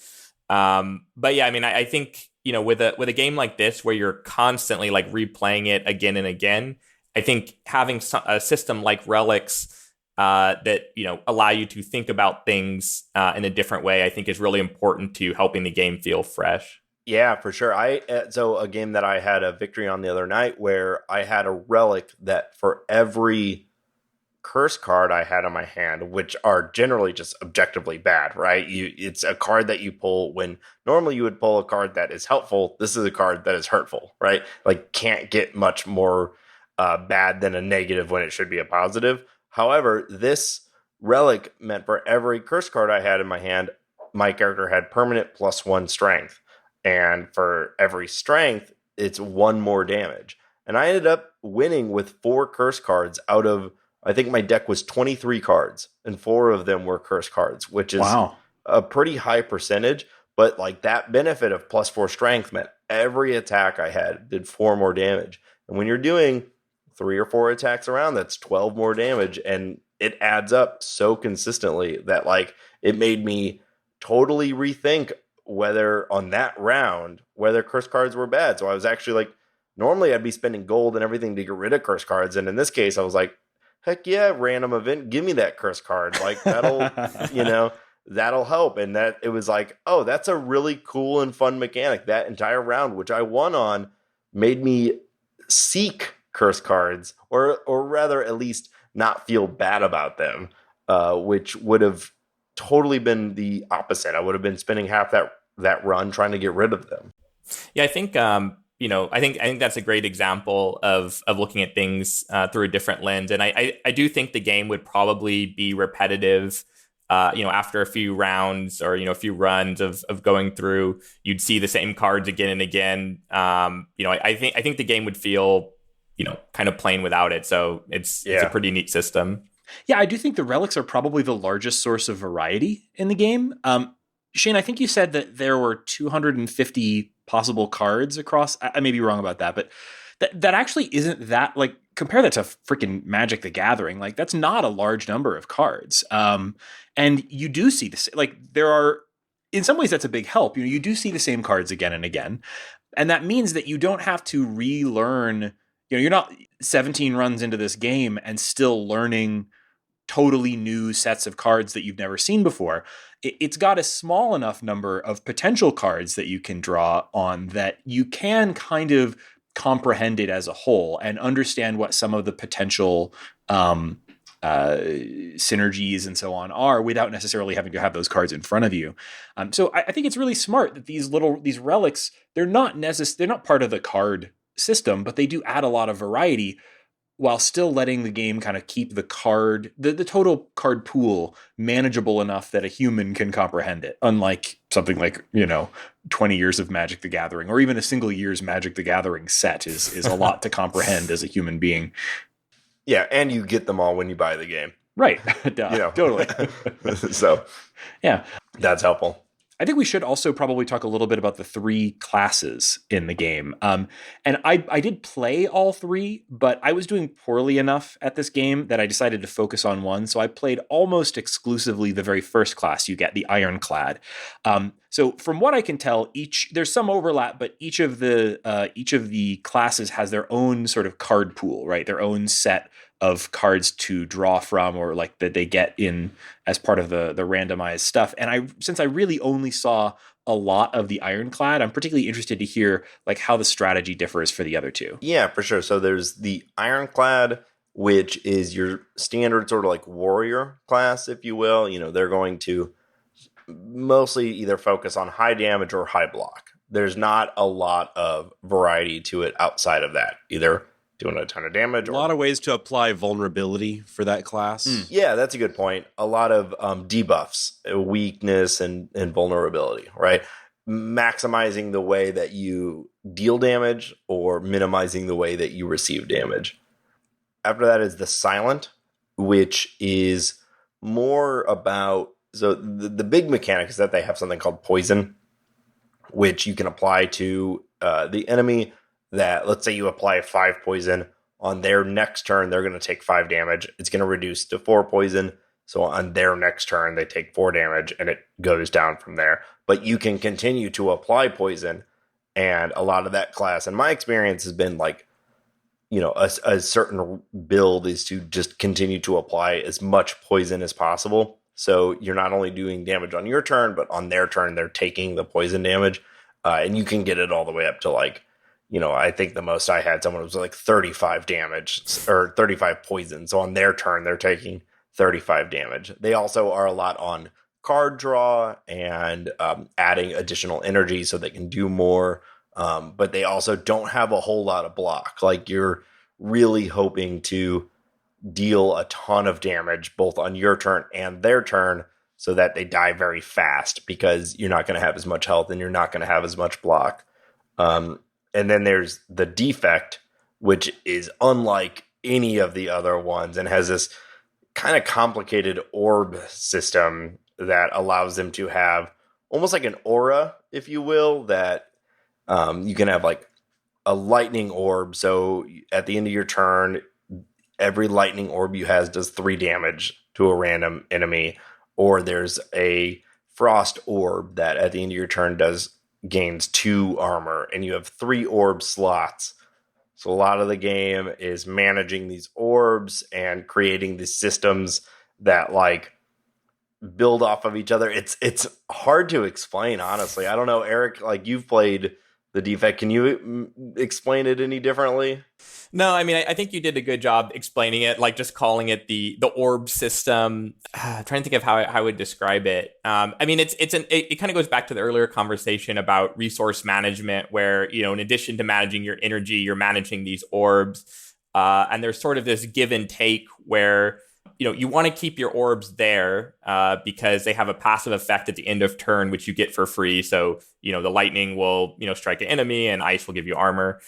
Speaker 2: But yeah, I mean, I think, with a game like this where you're constantly like replaying it again and again, I think having a system like Relics that, allow you to think about things in a different way, I think is really important to helping the game feel fresh.
Speaker 4: Yeah, for sure. So a game that I had a victory on the other night where I had a relic that for every curse card I had in my hand, which are generally just objectively bad, right? It's a card that you pull when normally you would pull a card that is helpful. This is a card that is hurtful, right? Like can't get much more bad than a negative when it should be a positive. However, this relic meant for every curse card I had in my hand, my character had permanent +1 strength. And for every strength, it's 1 more damage. And I ended up winning with 4 curse cards out of, I think my deck was 23 cards, and 4 of them were curse cards, which is a pretty high percentage. But like that benefit of +4 strength meant every attack I had did 4 more damage. And when you're doing 3 or 4 attacks around, that's 12 more damage. And it adds up so consistently that like it made me totally rethink whether on that round, whether curse cards were bad. So I was actually like, normally I'd be spending gold and everything to get rid of curse cards. And in this case, I was like, heck yeah, random event, give me that curse card. Like that'll, that'll help. And that it was like, oh, that's a really cool and fun mechanic. That entire round, which I won on, made me seek curse cards or rather at least not feel bad about them, which would have totally been the opposite. I would have been spending half that run trying to get rid of them.
Speaker 2: Yeah, I think I think that's a great example of looking at things through a different lens. And I do think the game would probably be repetitive. After a few rounds or a few runs of going through, you'd see the same cards again and again. I think the game would feel kind of plain without it. So it's a pretty neat system.
Speaker 1: Yeah, I do think the relics are probably the largest source of variety in the game. Shane, I think you said that there were 250 possible cards across. I may be wrong about that, but that actually isn't that, like, compare that to freaking Magic the Gathering. Like, that's not a large number of cards. And you do see this, like, there are, in some ways that's a big help. You do see the same cards again and again. And that means that you don't have to relearn, you're not 17 runs into this game and still learning totally new sets of cards that you've never seen before. It's got a small enough number of potential cards that you can draw on that you can kind of comprehend it as a whole and understand what some of the potential synergies and so on are without necessarily having to have those cards in front of you. So I think it's really smart that these relics, they're not part of the card system, but they do add a lot of variety while still letting the game kind of keep the total card pool manageable enough that a human can comprehend it. Unlike something like, 20 years of Magic the Gathering, or even a single year's Magic the Gathering set is a lot to comprehend as a human being.
Speaker 4: Yeah, and you get them all when you buy the game.
Speaker 1: Right. Duh, totally.
Speaker 4: So
Speaker 1: Yeah.
Speaker 4: that's helpful.
Speaker 1: I think we should also probably talk a little bit about the 3 classes in the game. And I did play all 3, but I was doing poorly enough at this game that I decided to focus on one. So I played almost exclusively the very first class you get, the Ironclad. So from what I can tell, there's some overlap, but each of the classes has their own sort of card pool, right? Their own set of cards to draw from, or like that they get in as part of the randomized stuff. And since I really only saw a lot of the Ironclad, I'm particularly interested to hear like how the strategy differs for the other 2.
Speaker 4: Yeah, for sure. So there's the Ironclad, which is your standard sort of like warrior class, if you will. They're going to mostly either focus on high damage or high block. There's not a lot of variety to it outside of that, either doing a ton of damage.
Speaker 3: A lot of ways to apply vulnerability for that class.
Speaker 4: Yeah, that's a good point. A lot of debuffs, weakness, and vulnerability, right? Maximizing the way that you deal damage or minimizing the way that you receive damage. After that is the Silent, which is more about... So the big mechanic is that they have something called Poison, which you can apply to the enemy. That, let's say you apply 5 poison, on their next turn, they're going to take 5 damage. It's going to reduce to 4 poison. So on their next turn, they take 4 damage, and it goes down from there. But you can continue to apply poison, and a lot of that class, in my experience, has been like, a certain build is to just continue to apply as much poison as possible. So you're not only doing damage on your turn, but on their turn, they're taking the poison damage. And you can get it all the way up to like, I think the most I had, someone was like 35 damage or 35 poison. So on their turn, they're taking 35 damage. They also are a lot on card draw and adding additional energy so they can do more. But they also don't have a whole lot of block. Like you're really hoping to deal a ton of damage both on your turn and their turn so that they die very fast because you're not going to have as much health and you're not going to have as much block. And then there's the Defect, which is unlike any of the other ones and has this kind of complicated orb system that allows them to have almost like an aura, if you will, that you can have like a lightning orb. So at the end of your turn, every lightning orb you has does 3 damage to a random enemy. Or there's a frost orb that at the end of your turn gains 2 armor, and you have 3 orb slots. So a lot of the game is managing these orbs and creating these systems that like build off of each other. It's hard to explain, honestly. I don't know, Eric, like you've played the Defect. Can you explain it any differently?
Speaker 2: No, I mean, I think you did a good job explaining it, like just calling it the orb system. Trying to think of how I would describe it. I mean, it kind of goes back to the earlier conversation about resource management, where, in addition to managing your energy, you're managing these orbs. And there's sort of this give and take where, you want to keep your orbs there because they have a passive effect at the end of turn, which you get for free. So, the lightning will, strike an enemy and ice will give you armor.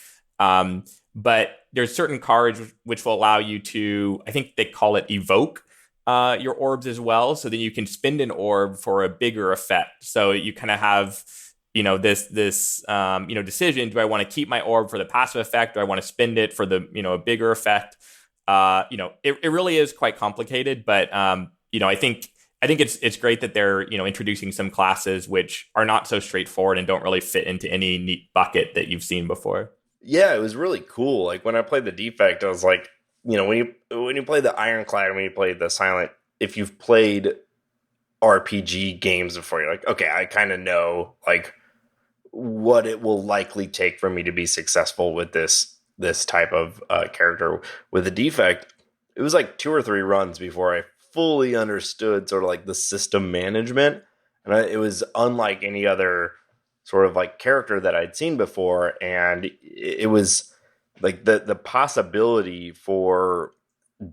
Speaker 2: But there's certain cards which will allow you to, I think they call it evoke your orbs as well. So then you can spend an orb for a bigger effect. So you kind of have, this decision. Do I want to keep my orb for the passive effect? Do I want to spend it for the, a bigger effect? It really is quite complicated, but, I think it's great that they're, introducing some classes which are not so straightforward and don't really fit into any neat bucket that you've seen before.
Speaker 4: Yeah, it was really cool. Like when I played the Defect, I was like, when you play the Ironclad, when you play the Silent, if you've played RPG games before, you're like, okay, I kind of know like what it will likely take for me to be successful with this type of character. With the Defect, it was like 2 or 3 runs before I fully understood sort of like the system management, and it was unlike any other sort of like character that I'd seen before. And it was like the possibility for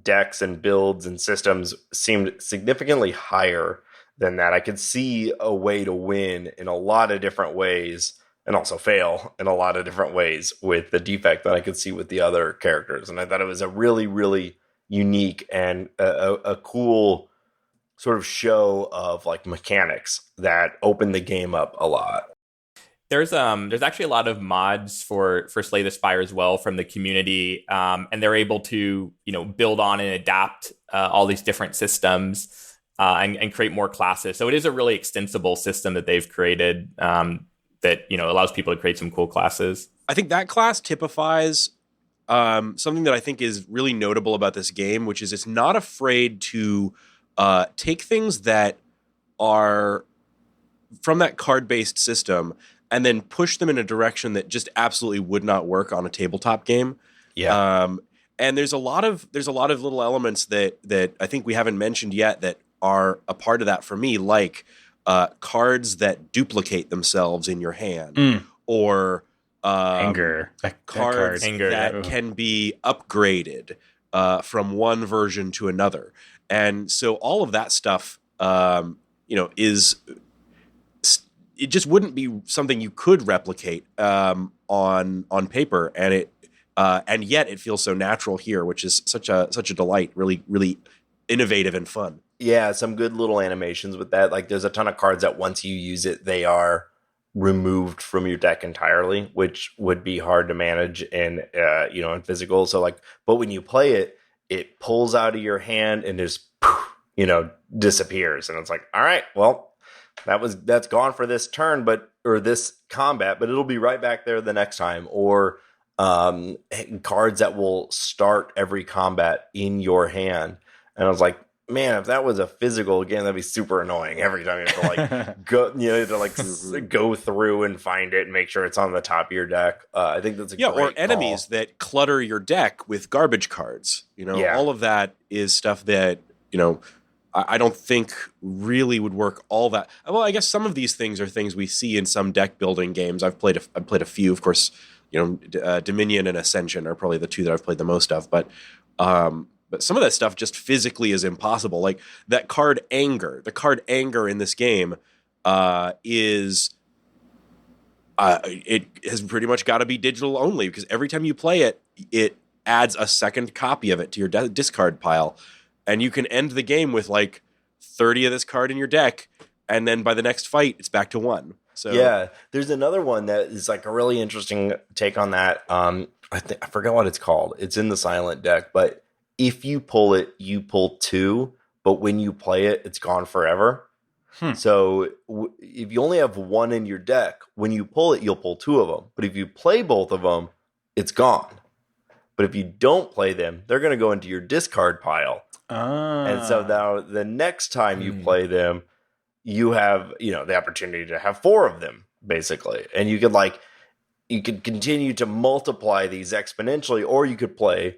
Speaker 4: decks and builds and systems seemed significantly higher than that. I could see a way to win in a lot of different ways and also fail in a lot of different ways with the Defect that I could see with the other characters. And I thought it was a really, really unique and a cool sort of show of like mechanics that open the game up a lot.
Speaker 2: There's actually a lot of mods for Slay the Spire as well from the community, and they're able to build on and adapt all these different systems and create more classes. So it is a really extensible system that they've created that allows people to create some cool classes.
Speaker 3: I think that class typifies something that I think is really notable about this game, which is it's not afraid to take things that are from that card-based system and then push them in a direction that just absolutely would not work on a tabletop game.
Speaker 4: Yeah.
Speaker 3: And there's a lot of little elements that I think we haven't mentioned yet that are a part of that for me, like cards that duplicate themselves in your hand, or
Speaker 1: Anger.
Speaker 3: cards that can be upgraded from one version to another. And so all of that stuff, is it just wouldn't be something you could replicate on paper, and yet it feels so natural here, which is such a delight. Really, really innovative and fun.
Speaker 4: Yeah, some good little animations with that. Like, there's a ton of cards that once you use it, they are removed from your deck entirely, which would be hard to manage in physical. So but when you play it, it pulls out of your hand and just disappears, and it's like, all right, well, that's gone for this turn, or this combat, but it'll be right back there the next time. Or cards that will start every combat in your hand, and I was like, man, if that was a physical game, that'd be super annoying. Every time you have to go through and find it and make sure it's on the top of your deck. I think that's a great
Speaker 3: or enemies
Speaker 4: call.
Speaker 3: that clutter your deck with garbage cards. All of that is stuff that I don't think really would work all that well. I guess some of these things are things we see in some deck building games. I've played a few, of course. Dominion and Ascension are probably the two that I've played the most of, but some of that stuff just physically is impossible. Like that card Anger. The card Anger in this game is it has pretty much got to be digital only, because every time you play it, it adds a second copy of it to your discard pile. And you can end the game with like 30 of this card in your deck, and then by the next fight, it's back to 1. So
Speaker 4: yeah, there's another one that is like a really interesting take on that. I forgot what it's called. It's in the silent deck, but if you pull it, you pull 2, but when you play it, it's gone forever. So if you only have 1 in your deck, when you pull it, you'll pull 2 of them. But if you play both of them, it's gone. But if you don't play them, they're going to go into your discard pile. And so now the next time you play them, you have, the opportunity to have 4 of them, basically. And you could continue to multiply these exponentially, or you could play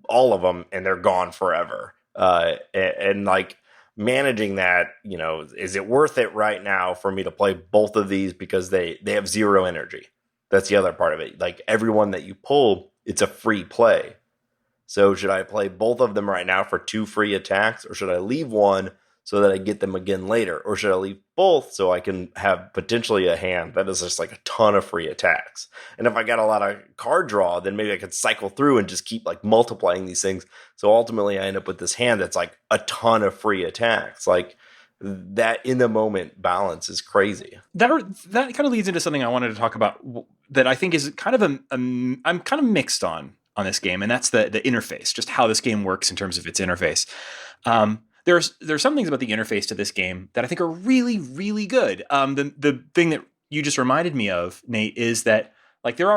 Speaker 4: all of them and they're gone forever. And like managing that, is it worth it right now for me to play both of these because they have 0 energy? That's the other part of it. Like everyone that you pull, it's a free play. So should I play both of them right now for 2 free attacks, or should I leave one so that I get them again later? Or should I leave both so I can have potentially a hand that is just like a ton of free attacks? And if I got a lot of card draw, then maybe I could cycle through and just keep like multiplying these things. So ultimately I end up with this hand that's like a ton of free attacks. Like that in the moment balance is crazy.
Speaker 1: That kind of leads into something I wanted to talk about that I think is kind of I'm kind of mixed on this game, and that's the interface, just how this game works in terms of its interface. There's some things about the interface to this game that I think are really, really good. The thing that you just reminded me of, Nate, is that like there's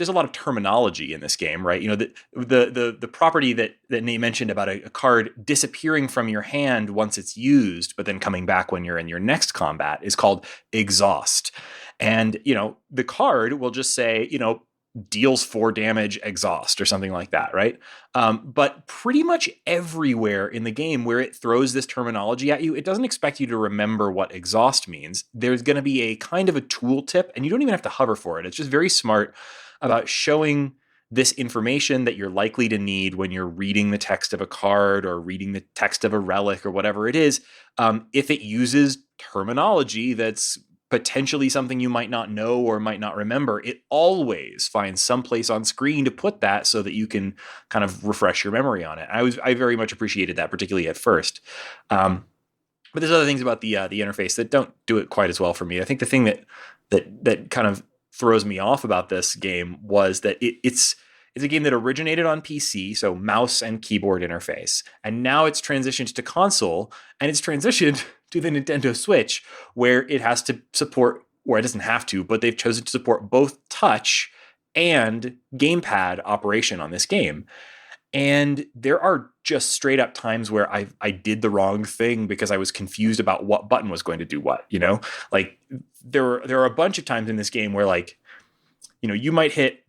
Speaker 1: a lot of terminology in this game, right? The property that Nate mentioned about a card disappearing from your hand once it's used, but then coming back when you're in your next combat is called exhaust. And the card will just say, deals 4 damage, exhaust, or something like that, right? But pretty much everywhere in the game where it throws this terminology at you, it doesn't expect you to remember what exhaust means. There's going to be a kind of a tooltip, and you don't even have to hover for it. It's just very smart about showing this information that you're likely to need when you're reading the text of a card or reading the text of a relic or whatever it is. If it uses terminology that's potentially something you might not know or might not remember, it always finds some place on screen to put that so that you can kind of refresh your memory on it. I very much appreciated that, particularly at first. But there's other things about the interface that don't do it quite as well for me. I think the thing that kind of throws me off about this game was that it's a game that originated on PC, so mouse and keyboard interface, and now it's transitioned to console, and it's transitioned to the Nintendo Switch, where it has to support, or it doesn't have to, but they've chosen to support both touch and gamepad operation on this game. And there are just straight up times where I did the wrong thing because I was confused about what button was going to do what, Like there are a bunch of times in this game where, like, you might hit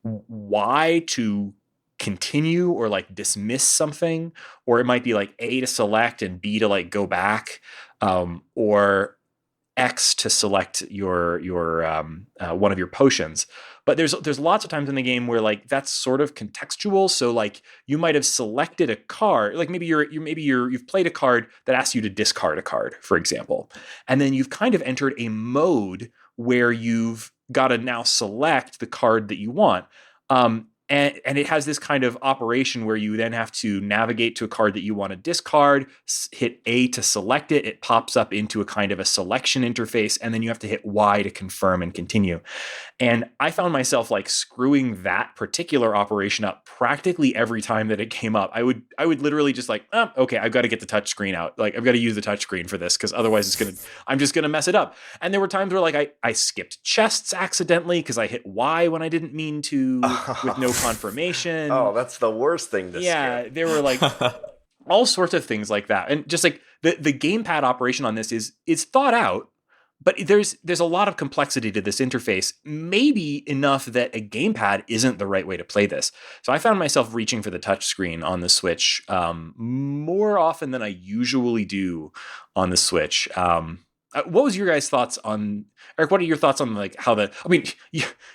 Speaker 1: Y to continue or like dismiss something, or it might be like A to select and B to like go back, or X to select your one of your potions. But there's lots of times in the game where like that's sort of contextual. So like you might have selected a card, like maybe you've played a card that asks you to discard a card, for example, and then you've kind of entered a mode where you've got to now select the card that you want. And it has this kind of operation where you then have to navigate to a card that you want to discard, hit A to select it. It pops up into a kind of a selection interface, and then you have to hit Y to confirm and continue. And I found myself like screwing that particular operation up practically every time that it came up. I would literally just like, okay, I've got to get the touch screen out. Like I've got to use the touch screen for this because otherwise I'm just gonna mess it up. And there were times where like I skipped chests accidentally because I hit Y when I didn't mean to with no confirmation.
Speaker 4: Oh, that's the worst thing to skip.
Speaker 1: There were like all sorts of things like that. And just like the gamepad operation on this is thought out, but there's a lot of complexity to this interface, maybe enough that a gamepad isn't the right way to play this. So I found myself reaching for the touch screen on the Switch more often than I usually do on the Switch. What was your guys' thoughts on, Eric, what are your thoughts on like how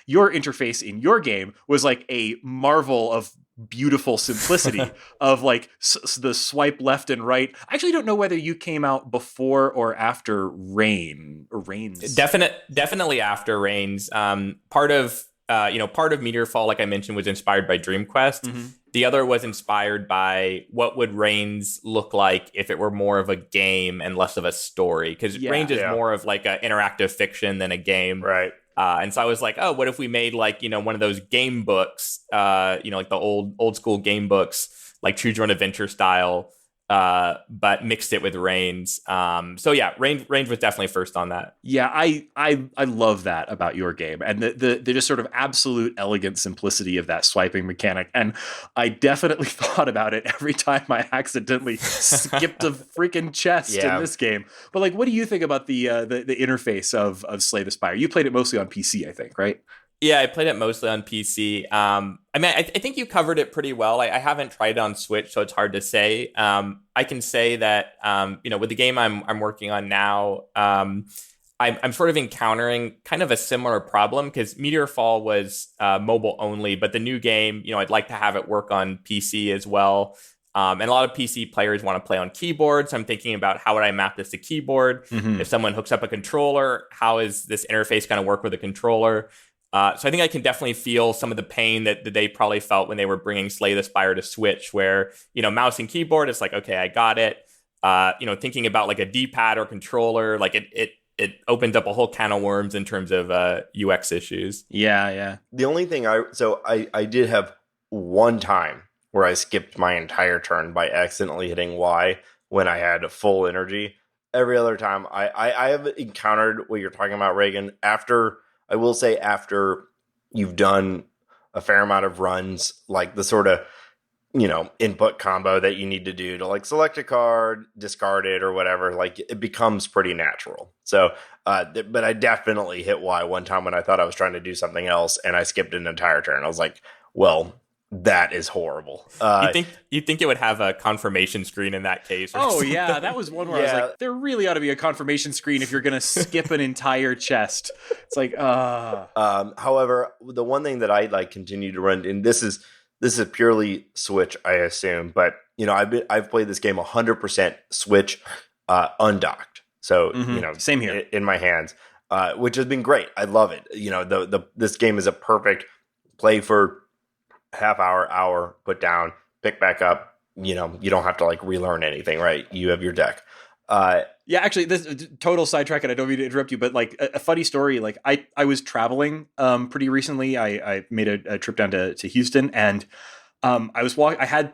Speaker 1: your interface in your game was like a marvel of beautiful simplicity of like the swipe left and right. I actually don't know whether you came out before or after Rains.
Speaker 2: Definitely after Rains. Part of Meteorfall, like I mentioned, was inspired by Dream Quest. Mm-hmm. The other was inspired by what would Rains look like if it were more of a game and less of a story. Because Rains is more of like an interactive fiction than a game.
Speaker 4: Right.
Speaker 2: And so I was like, oh, what if we made like, one of those game books, like the old school game books, like Choose Your Own Adventure style, but mixed it with Rains. So yeah, Rains was definitely first on that.
Speaker 1: Yeah, I love that about your game, and the just sort of absolute elegant simplicity of that swiping mechanic. And I definitely thought about it every time I accidentally skipped a freaking chest in this game. But like, what do you think about the interface of Slay the Spire? You played it mostly on PC, I think, right?
Speaker 2: Yeah, I played it mostly on PC. I think you covered it pretty well. I haven't tried it on Switch, so it's hard to say. I can say that, with the game I'm working on now, I'm sort of encountering kind of a similar problem because Meteorfall was mobile only, but the new game, I'd like to have it work on PC as well. And a lot of PC players want to play on keyboard. So I'm thinking about how would I map this to keyboard? Mm-hmm. If someone hooks up a controller, how is this interface going to work with a controller? So I think I can definitely feel some of the pain that they probably felt when they were bringing Slay the Spire to Switch, where, mouse and keyboard, it's like, okay, I got it. Thinking about like a D-pad or controller, like it opens up a whole can of worms in terms of UX issues.
Speaker 1: Yeah.
Speaker 4: The only thing I did have one time where I skipped my entire turn by accidentally hitting Y when I had full energy. Every other time I have encountered what you're talking about, Raygan, after you've done a fair amount of runs, like the sort of, input combo that you need to do to like select a card, discard it or whatever, like it becomes pretty natural. So, but I definitely hit Y one time when I thought I was trying to do something else and I skipped an entire turn. I was like, well, that is horrible.
Speaker 2: You think it would have a confirmation screen in that case?
Speaker 1: Yeah, that was one where I was like, there really ought to be a confirmation screen if you're going to skip an entire chest. It's like,
Speaker 4: However, the one thing that I like continue to run, and this is purely Switch, I assume, but I've played this game 100% Switch undocked. So
Speaker 1: Same here.
Speaker 4: in my hands, which has been great. I love it. This game is a perfect play for half hour, put down, pick back up. You don't have to like relearn anything, right? You have your deck.
Speaker 1: Yeah, actually, this total sidetrack, and I don't mean to interrupt you, but like a funny story. Like I was traveling pretty recently. I made a trip down to Houston, and I was I'd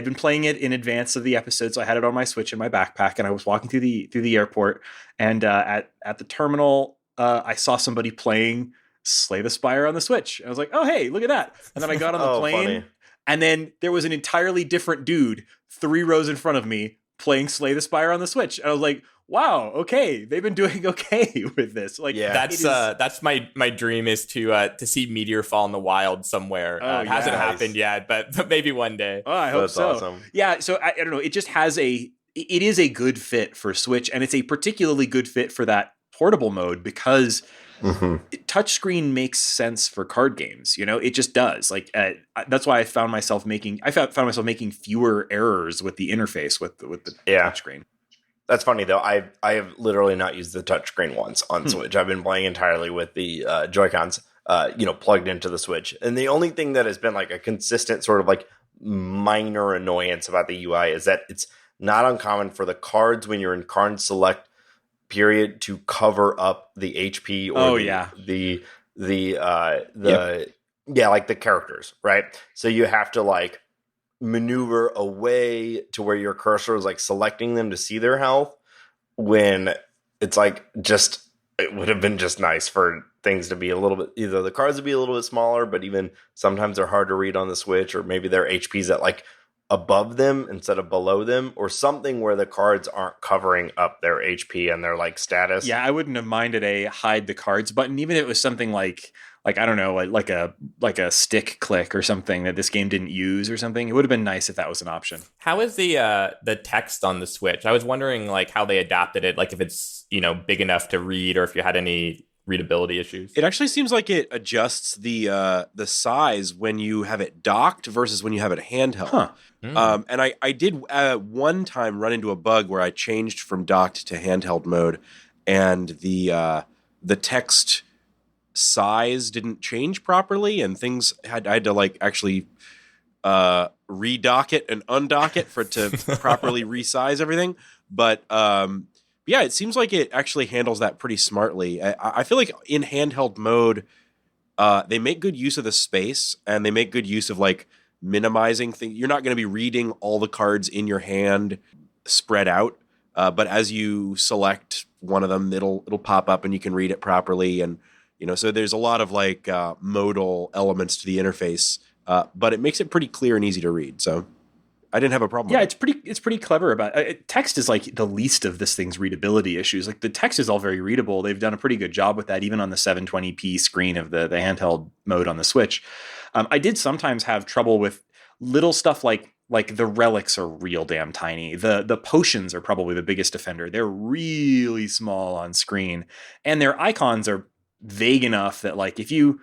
Speaker 1: been playing it in advance of the episode, so I had it on my Switch in my backpack, and I was walking through the airport, and at the terminal, I saw somebody playing Slay the Spire on the Switch. I was like, oh hey, look at that! And then I got on the plane,
Speaker 4: funny.
Speaker 1: and then there was an entirely different dude 3 rows in front of me playing Slay the Spire on the Switch. And I was like, wow, okay, they've been doing okay with this. Like,
Speaker 4: Yeah.
Speaker 2: That's my dream is to see Meteorfall in the wild somewhere. It hasn't happened yet, but maybe one day.
Speaker 1: Oh, I hope
Speaker 4: That's
Speaker 1: so.
Speaker 4: awesome.
Speaker 1: Yeah, so I don't know. It just has it is a good fit for Switch, and it's a particularly good fit for that portable mode because touchscreen makes sense for card games. It just does. Like that's why I found myself making fewer errors with the interface with the touchscreen.
Speaker 4: That's funny though. I have literally not used the touchscreen once on Switch. I've been playing entirely with the Joy-Cons, plugged into the Switch. And the only thing that has been like a consistent sort of like minor annoyance about the UI is that it's not uncommon for the cards when you're in card select period to cover up the HP or like the characters, right? So you have to like maneuver away to where your cursor is like selecting them to see their health, when it's like it would have been just nice for things to be a little bit, either the cards would be a little bit smaller, but even sometimes they're hard to read on the Switch, or maybe their HP's at like above them instead of below them, or something where the cards aren't covering up their HP and their like status.
Speaker 1: Yeah, I wouldn't have minded a hide the cards button, even if it was something like I don't know, like a stick click or something that this game didn't use or something. It would have been nice if that was an option.
Speaker 2: How is the text on the Switch? I was wondering like how they adapted it, like if it's big enough to read, or if you had any readability issues.
Speaker 3: It actually seems like it adjusts the size when you have it docked versus when you have it handheld.
Speaker 1: Huh.
Speaker 3: And I did one time run into a bug where I changed from docked to handheld mode, and the text size didn't change properly, and I had to like actually redock it and undock it to properly resize everything. But yeah, it seems like it actually handles that pretty smartly. I feel like in handheld mode, they make good use of the space, and they make good use of like minimizing things. You're not going to be reading all the cards in your hand spread out, but as you select one of them, it'll pop up and you can read it properly. And so there's a lot of like modal elements to the interface, but it makes it pretty clear and easy to read. So I didn't have a problem.
Speaker 1: Yeah,
Speaker 3: with it.
Speaker 1: it's pretty clever about text is like the least of this thing's readability issues. Like the text is all very readable. They've done a pretty good job with that, even on the 720p screen of the handheld mode on the Switch. I did sometimes have trouble with little stuff like the relics are real damn tiny. The potions are probably the biggest offender. They're really small on screen, and their icons are vague enough that like if you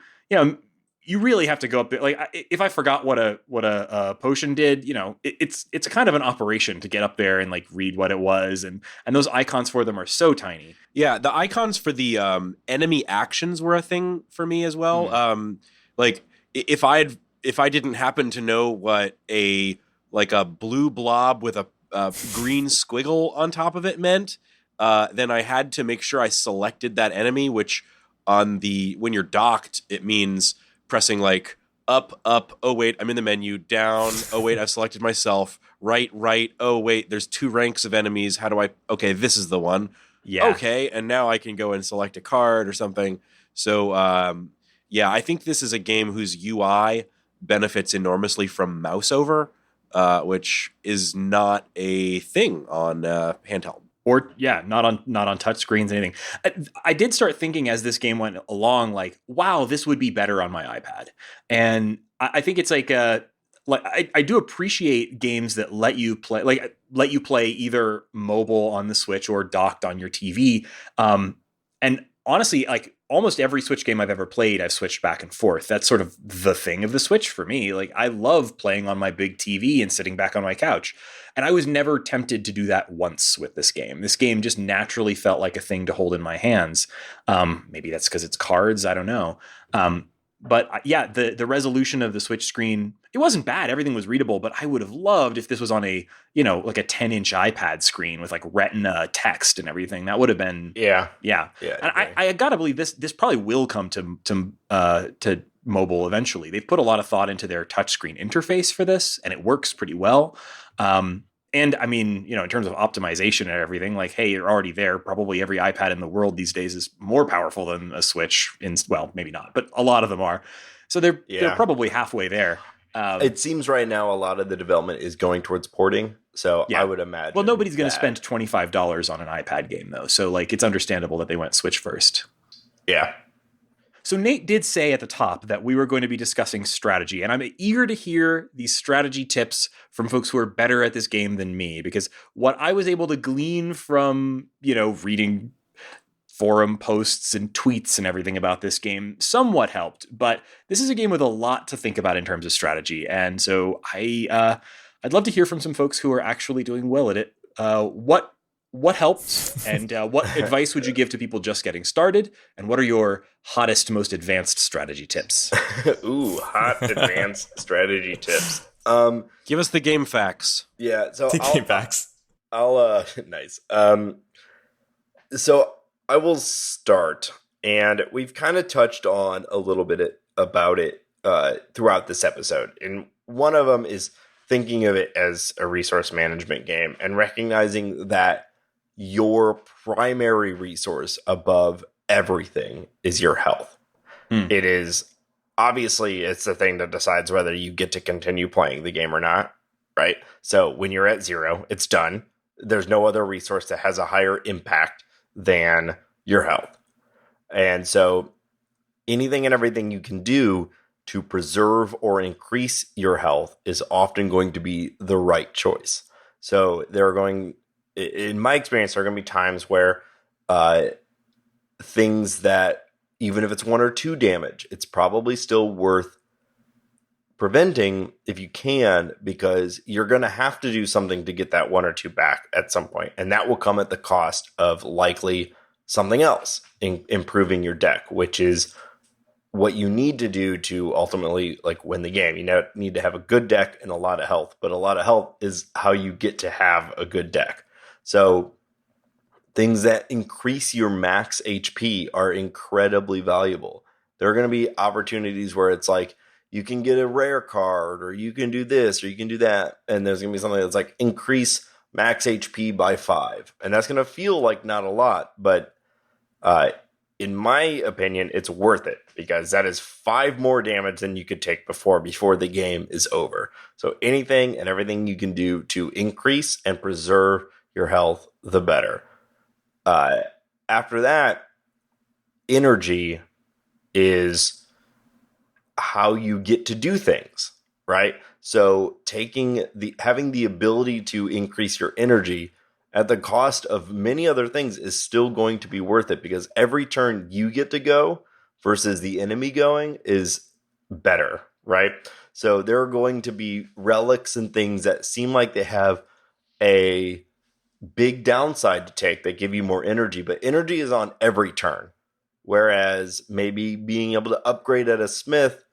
Speaker 1: really have to go up there. Like if I forgot what a potion did, it's kind of an operation to get up there and like read what it was, and those icons for them are so tiny.
Speaker 3: Yeah, the icons for the enemy actions were a thing for me as well. Like if I didn't happen to know what a blue blob with a green squiggle on top of it meant, then I had to make sure I selected that enemy, which when you're docked, it means pressing like up, oh wait, I'm in the menu, down, oh wait, I've selected myself, right, oh wait, there's 2 ranks of enemies, okay, this is the one.
Speaker 1: Yeah.
Speaker 3: Okay, and now I can go and select a card or something. So, yeah, I think this is a game whose UI benefits enormously from mouse over, which is not a thing on handheld.
Speaker 1: Or not on touch screens, anything. I did start thinking as this game went along, like, wow, this would be better on my iPad. And I think it's like I do appreciate games that let you play either mobile on the Switch or docked on your TV. And honestly, like almost every Switch game I've ever played, I've switched back and forth. That's sort of the thing of the Switch for me. Like I love playing on my big TV and sitting back on my couch. And I was never tempted to do that once with this game. This game just naturally felt like a thing to hold in my hands. Maybe that's because it's cards. I don't know. But yeah, the resolution of the Switch screen, it wasn't bad. Everything was readable, but I would have loved if this was on a, like a 10-inch iPad screen with like Retina text and everything. That would have been yeah. And I gotta believe this probably will come to mobile eventually. They've put a lot of thought into their touchscreen interface for this, and it works pretty well. And I mean, in terms of optimization and everything, like, hey, you're already there. Probably every iPad in the world these days is more powerful than a Switch. Well, maybe not, but a lot of them are. So they're probably halfway there.
Speaker 4: It seems right now a lot of the development is going towards porting. So I would imagine.
Speaker 1: Well, nobody's going to spend $25 on an iPad game, though. So like, it's understandable that they went Switch first.
Speaker 4: Yeah.
Speaker 1: So Nate did say at the top that we were going to be discussing strategy, and I'm eager to hear these strategy tips from folks who are better at this game than me, because what I was able to glean from, reading forum posts and tweets and everything about this game somewhat helped, but this is a game with a lot to think about in terms of strategy. And so I'd love to hear from some folks who are actually doing well at it. What helped, and what advice would you give to people just getting started? And what are your hottest, most advanced strategy tips?
Speaker 4: Ooh, hot advanced strategy tips.
Speaker 3: Give us the game facts.
Speaker 4: Yeah, so
Speaker 2: game facts.
Speaker 4: I'll nice. So I will start, and we've kind of touched on a little bit about it throughout this episode. And one of them is thinking of it as a resource management game and recognizing that your primary resource above everything is your health. It is obviously it's the thing that decides whether you get to continue playing the game or not, right? So when you're at 0, it's done. There's no other resource that has a higher impact than your health. And so anything and everything you can do to preserve or increase your health is often going to be the right choice. So in my experience, there are going to be times where things that, even if it's 1 or 2 damage, it's probably still worth preventing if you can, because you're going to have to do something to get that 1 or 2 back at some point. And that will come at the cost of likely something else in improving your deck, which is what you need to do to ultimately win the game. You need to have a good deck and a lot of health, but a lot of health is how you get to have a good deck. So things that increase your max HP are incredibly valuable. There are going to be opportunities where it's like you can get a rare card, or you can do this, or you can do that. And there's going to be something that's like increase max HP by 5. And that's going to feel like not a lot, but in my opinion, it's worth it, because that is 5 more damage than you could take before the game is over. So anything and everything you can do to increase and preserve your health, the better. After that, energy is how you get to do things, right? So having the ability to increase your energy at the cost of many other things is still going to be worth it, because every turn you get to go versus the enemy going is better, right? So there are going to be relics and things that seem like they have a big downside to take that give you more energy, but energy is on every turn. Whereas maybe being able to upgrade at a smith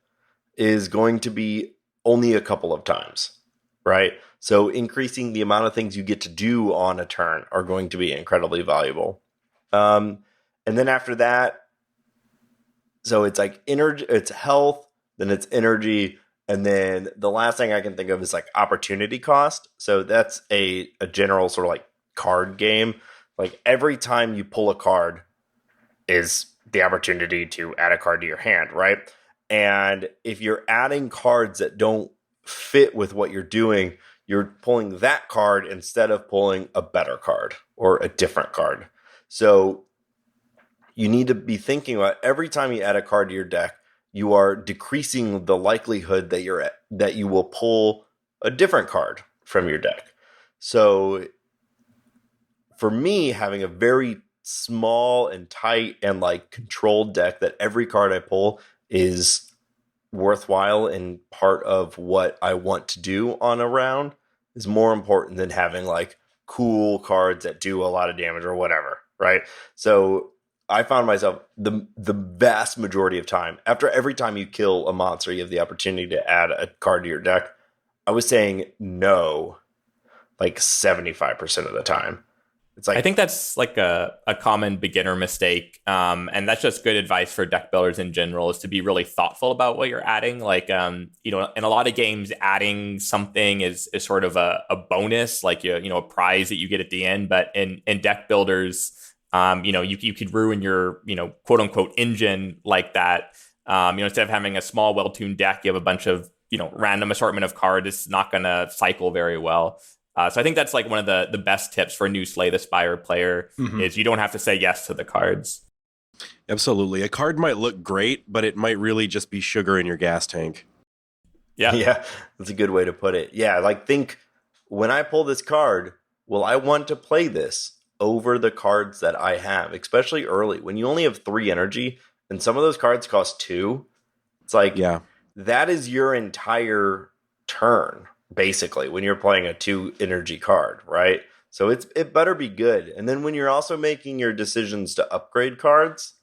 Speaker 4: is going to be only a couple of times, right? So increasing the amount of things you get to do on a turn are going to be incredibly valuable. And then after that, so it's like energy, it's health, then it's energy, and then the last thing I can think of is like opportunity cost. So that's a general sort of like card game. Like every time you pull a card is the opportunity to add a card to your hand, right? And if you're adding cards that don't fit with what you're doing, you're pulling that card instead of pulling a better card or a different card. So you need to be thinking about every time you add a card to your deck, you are decreasing the likelihood that you will pull a different card from your deck. So for me, having a very small and tight and like controlled deck that every card I pull is worthwhile and part of what I want to do on a round is more important than having like cool cards that do a lot of damage or whatever, right? So I found myself the vast majority of time, after every time you kill a monster, you have the opportunity to add a card to your deck. I was saying no like 75% of the time. It's like,
Speaker 2: I think that's like a common beginner mistake. And that's just good advice for deck builders in general, is to be really thoughtful about what you're adding. Like, in a lot of games, adding something is sort of a bonus, like, a prize that you get at the end. But in deck builders, you could ruin your, quote unquote engine like that. Instead of having a small, well-tuned deck, you have a bunch of, random assortment of cards. It's not going to cycle very well. So I think that's like one of the best tips for a new Slay the Spire player is you don't have to say yes to the cards.
Speaker 3: Absolutely. A card might look great, but it might really just be sugar in your gas tank.
Speaker 2: Yeah.
Speaker 4: Yeah, that's a good way to put it. Yeah, like think, when I pull this card, will I want to play this over the cards that I have, especially early when you only have 3 energy and some of those cards cost 2? It's like, that is your entire turn, basically, when you're playing a 2 energy card, right? So it better be good. And then when you're also making your decisions to upgrade cards,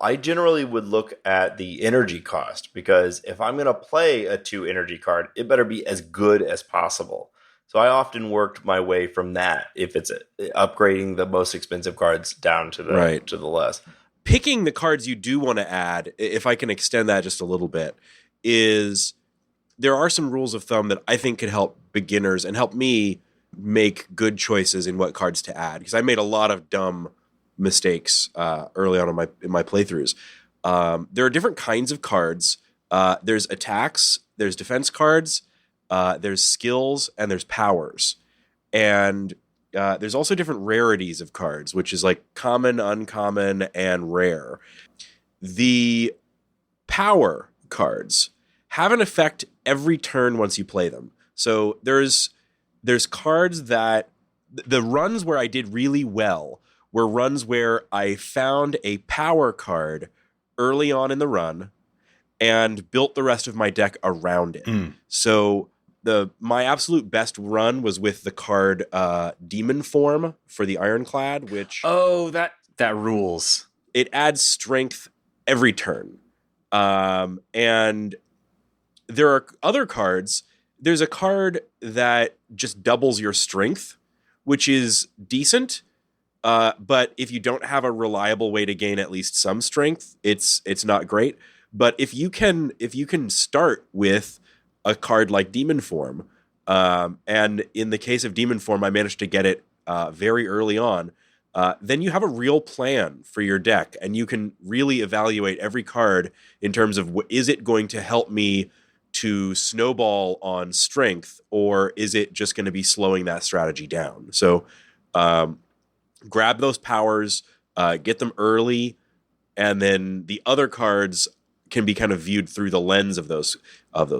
Speaker 4: I generally would look at the energy cost, because if I'm going to play a 2 energy card, it better be as good as possible. So I often worked my way from that, if it's upgrading the most expensive cards down to the less.
Speaker 3: Picking the cards you do want to add, if I can extend that just a little bit, is there are some rules of thumb that I think could help beginners and help me make good choices in what cards to add, because I made a lot of dumb mistakes early on in my playthroughs. There are different kinds of cards. There's attacks, there's defense cards, there's skills, and there's powers. And there's also different rarities of cards, which is like common, uncommon, and rare. The power cards have an effect every turn once you play them. So there's cards that the runs where I did really well were runs where I found a power card early on in the run and built the rest of my deck around it. So my absolute best run was with the card Demon Form for the Ironclad, which
Speaker 1: that rules.
Speaker 3: It adds strength every turn. And there are other cards. There's a card that just doubles your strength, which is decent. But if you don't have a reliable way to gain at least some strength, it's not great. But if you can start with a card like Demon Form, and in the case of Demon Form, I managed to get it very early on, then you have a real plan for your deck, and you can really evaluate every card in terms of is it going to help me to snowball on strength, or is it just going to be slowing that strategy down? So grab those powers, get them early, and then the other cards can be kind of viewed through the lens of those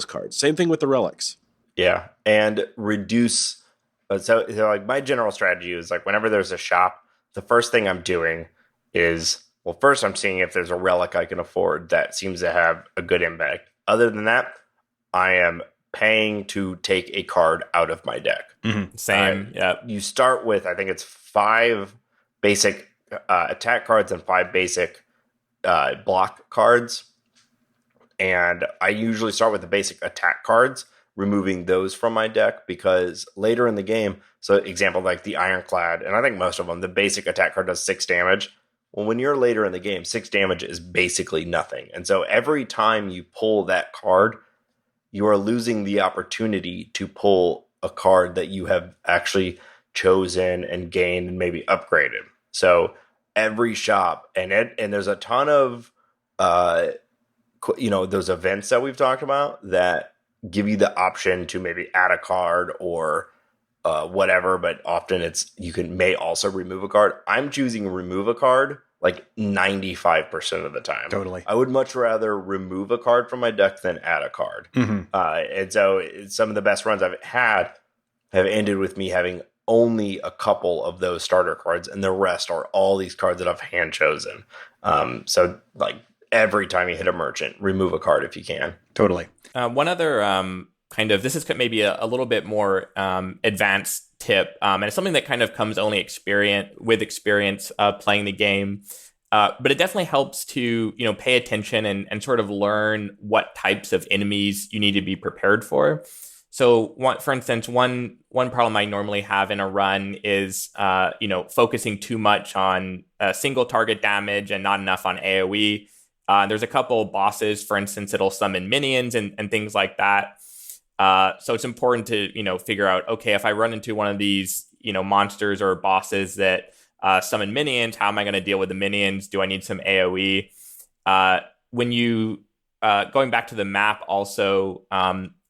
Speaker 3: cards. Same thing with the relics.
Speaker 4: Yeah, and reduce. So like my general strategy is like whenever there's a shop, the first thing I'm doing is, well, first I'm seeing if there's a relic I can afford that seems to have a good impact. Other than that, I am paying to take a card out of my deck.
Speaker 2: Same. Yeah.
Speaker 4: You start with, I think it's 5 basic attack cards and 5 basic block cards. And I usually start with the basic attack cards, removing those from my deck, because later in the game, so example like the Ironclad, and I think most of them, the basic attack card does 6 damage. Well, when you're later in the game, 6 damage is basically nothing. And so every time you pull that card, you are losing the opportunity to pull a card that you have actually chosen and gained and maybe upgraded. So every shop, and there's a ton of those events that we've talked about that give you the option to maybe add a card or whatever, but often you may also remove a card. I'm choosing remove a card like 95% of the time.
Speaker 1: Totally.
Speaker 4: I would much rather remove a card from my deck than add a card. And so some of the best runs I've had have ended with me having only a couple of those starter cards, and the rest are all these cards that I've hand chosen. So like every time you hit a merchant, remove a card if you can.
Speaker 1: Totally.
Speaker 2: One other kind of, this is maybe a little bit more advanced tip, and it's something that kind of comes only with experience playing the game. But it definitely helps to, pay attention and sort of learn what types of enemies you need to be prepared for. So, for instance, one problem I normally have in a run is, focusing too much on single target damage and not enough on AoE. There's a couple bosses, for instance, it'll summon minions and things like that. So it's important to, figure out, okay, if I run into one of these, monsters or bosses that summon minions, how am I going to deal with the minions? Do I need some AoE? When you, going back to the map also,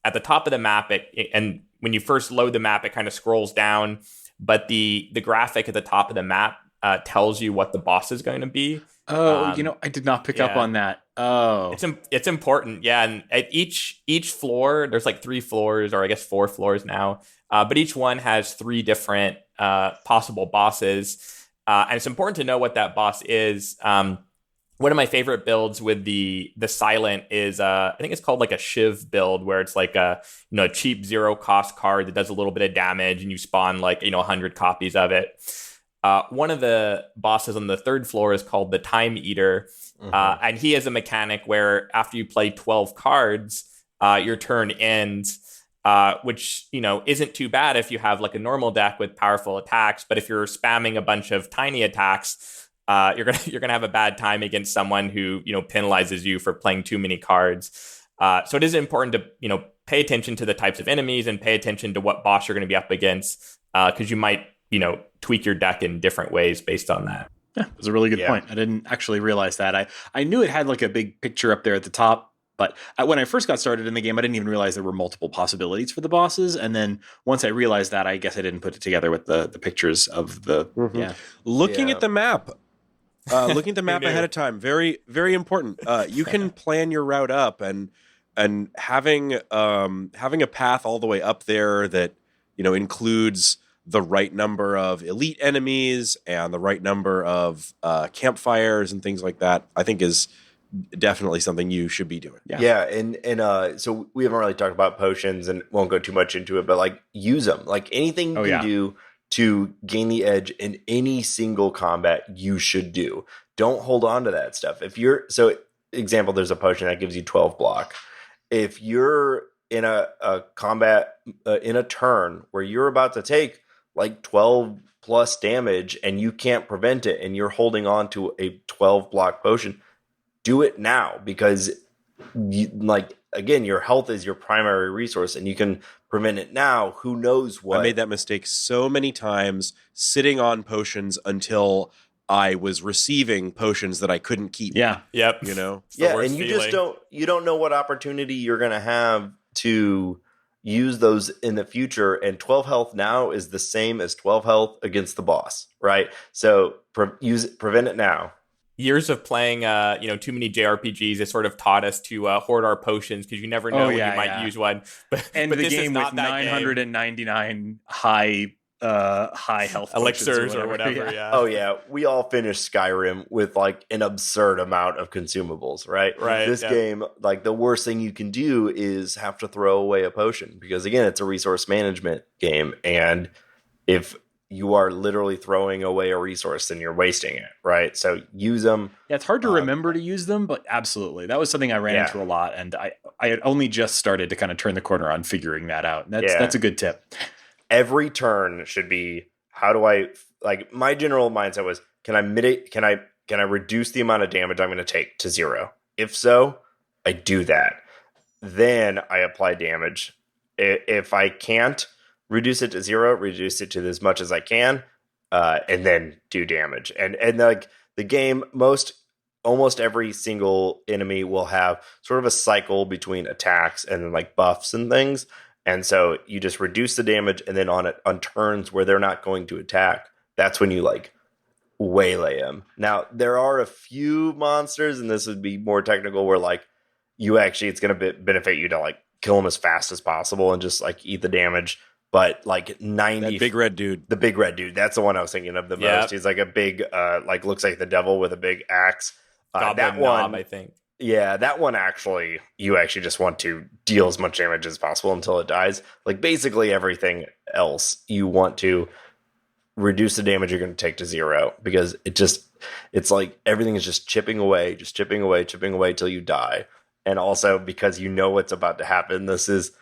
Speaker 2: at the top of the map, and when you first load the map, it kind of scrolls down, but the graphic at the top of the map tells you what the boss is going to be.
Speaker 1: Oh, I did not pick up on that. Oh,
Speaker 2: it's important. Yeah. And at each floor, there's like 3 floors, or I guess 4 floors now. But each one has 3 different possible bosses. And it's important to know what that boss is. One of my favorite builds with the silent is I think it's called like a Shiv build, where it's like a cheap 0 cost card that does a little bit of damage, and you spawn like 100 copies of it. One of the bosses on the 3rd floor is called the Time Eater, and he has a mechanic where after you play 12 cards, your turn ends. Which isn't too bad if you have like a normal deck with powerful attacks, but if you're spamming a bunch of tiny attacks, you're gonna have a bad time against someone who penalizes you for playing too many cards. So it is important to pay attention to the types of enemies and pay attention to what boss you're going to be up against, because you might tweak your deck in different ways based on that.
Speaker 1: Yeah, that's a really good point. I didn't actually realize that. I knew it had like a big picture up there at the top. But when I first got started in the game, I didn't even realize there were multiple possibilities for the bosses. And then once I realized that, I guess I didn't put it together with the pictures of the...
Speaker 3: Mm-hmm.
Speaker 1: Yeah.
Speaker 3: Looking at the map. Looking at the map ahead of time, very, very important. You can plan your route up, and having a path all the way up there that includes the right number of elite enemies and the right number of campfires and things like that, I think is definitely something you should be doing.
Speaker 4: Yeah, and so we haven't really talked about potions and won't go too much into it, but like use them. Like anything you can do to gain the edge in any single combat, you should do. Don't hold on to that stuff. Example, there's a potion that gives you 12 block. If you're in a combat in a turn where you're about to take like 12 plus damage and you can't prevent it, and you're holding on to a 12 block potion, do it now, because your health is your primary resource, and you can prevent it now. Who knows what?
Speaker 3: I made that mistake so many times, sitting on potions until I was receiving potions that I couldn't keep.
Speaker 1: Yeah.
Speaker 2: Yep.
Speaker 4: And you don't know what opportunity you're going to have to use those in the future. And 12 health now is the same as 12 health against the boss, right? So prevent it now.
Speaker 2: Years of playing, too many JRPGs has sort of taught us to hoard our potions, because you never know when you might use one. But
Speaker 1: the
Speaker 2: this
Speaker 1: game
Speaker 2: is not
Speaker 1: with
Speaker 2: that
Speaker 1: 999 high health
Speaker 2: elixirs or whatever. Yeah.
Speaker 4: Oh yeah, we all finished Skyrim with like an absurd amount of consumables, right?
Speaker 2: Right.
Speaker 4: This game, like the worst thing you can do is have to throw away a potion, because again, it's a resource management game, and if you are literally throwing away a resource, then you're wasting it, right? So use them.
Speaker 1: Yeah, it's hard to remember to use them, but absolutely. That was something I ran into a lot, and I had only just started to kind of turn the corner on figuring that out. That's a good tip.
Speaker 4: Every turn should be, how do I, like, my general mindset was, can I mitigate, can I reduce the amount of damage I'm going to take to 0? If so, I do that. Then I apply damage. If I can't reduce it to 0, reduce it to as much as I can, and then do damage. And like the game, almost every single enemy will have sort of a cycle between attacks and then like buffs and things. And so you just reduce the damage, and then on turns where they're not going to attack, that's when you like waylay them. Now there are a few monsters, and this would be more technical, where like it's going to benefit you to like kill them as fast as possible and just like eat the damage. but like 90
Speaker 3: That big red dude.
Speaker 4: the big red dude, that's the one I was thinking of the
Speaker 2: Yep.
Speaker 4: most. He's like a big like looks like the devil with a big axe.
Speaker 2: Goblin
Speaker 4: That
Speaker 2: Knob,
Speaker 4: one,
Speaker 2: I think.
Speaker 4: yeah, that one actually, you actually just want to deal as much damage as possible until it dies. Like basically everything else, you want to reduce the damage you're going to take to 0, because it's like everything is just chipping away till you die. And also because you know what's about to happen. This is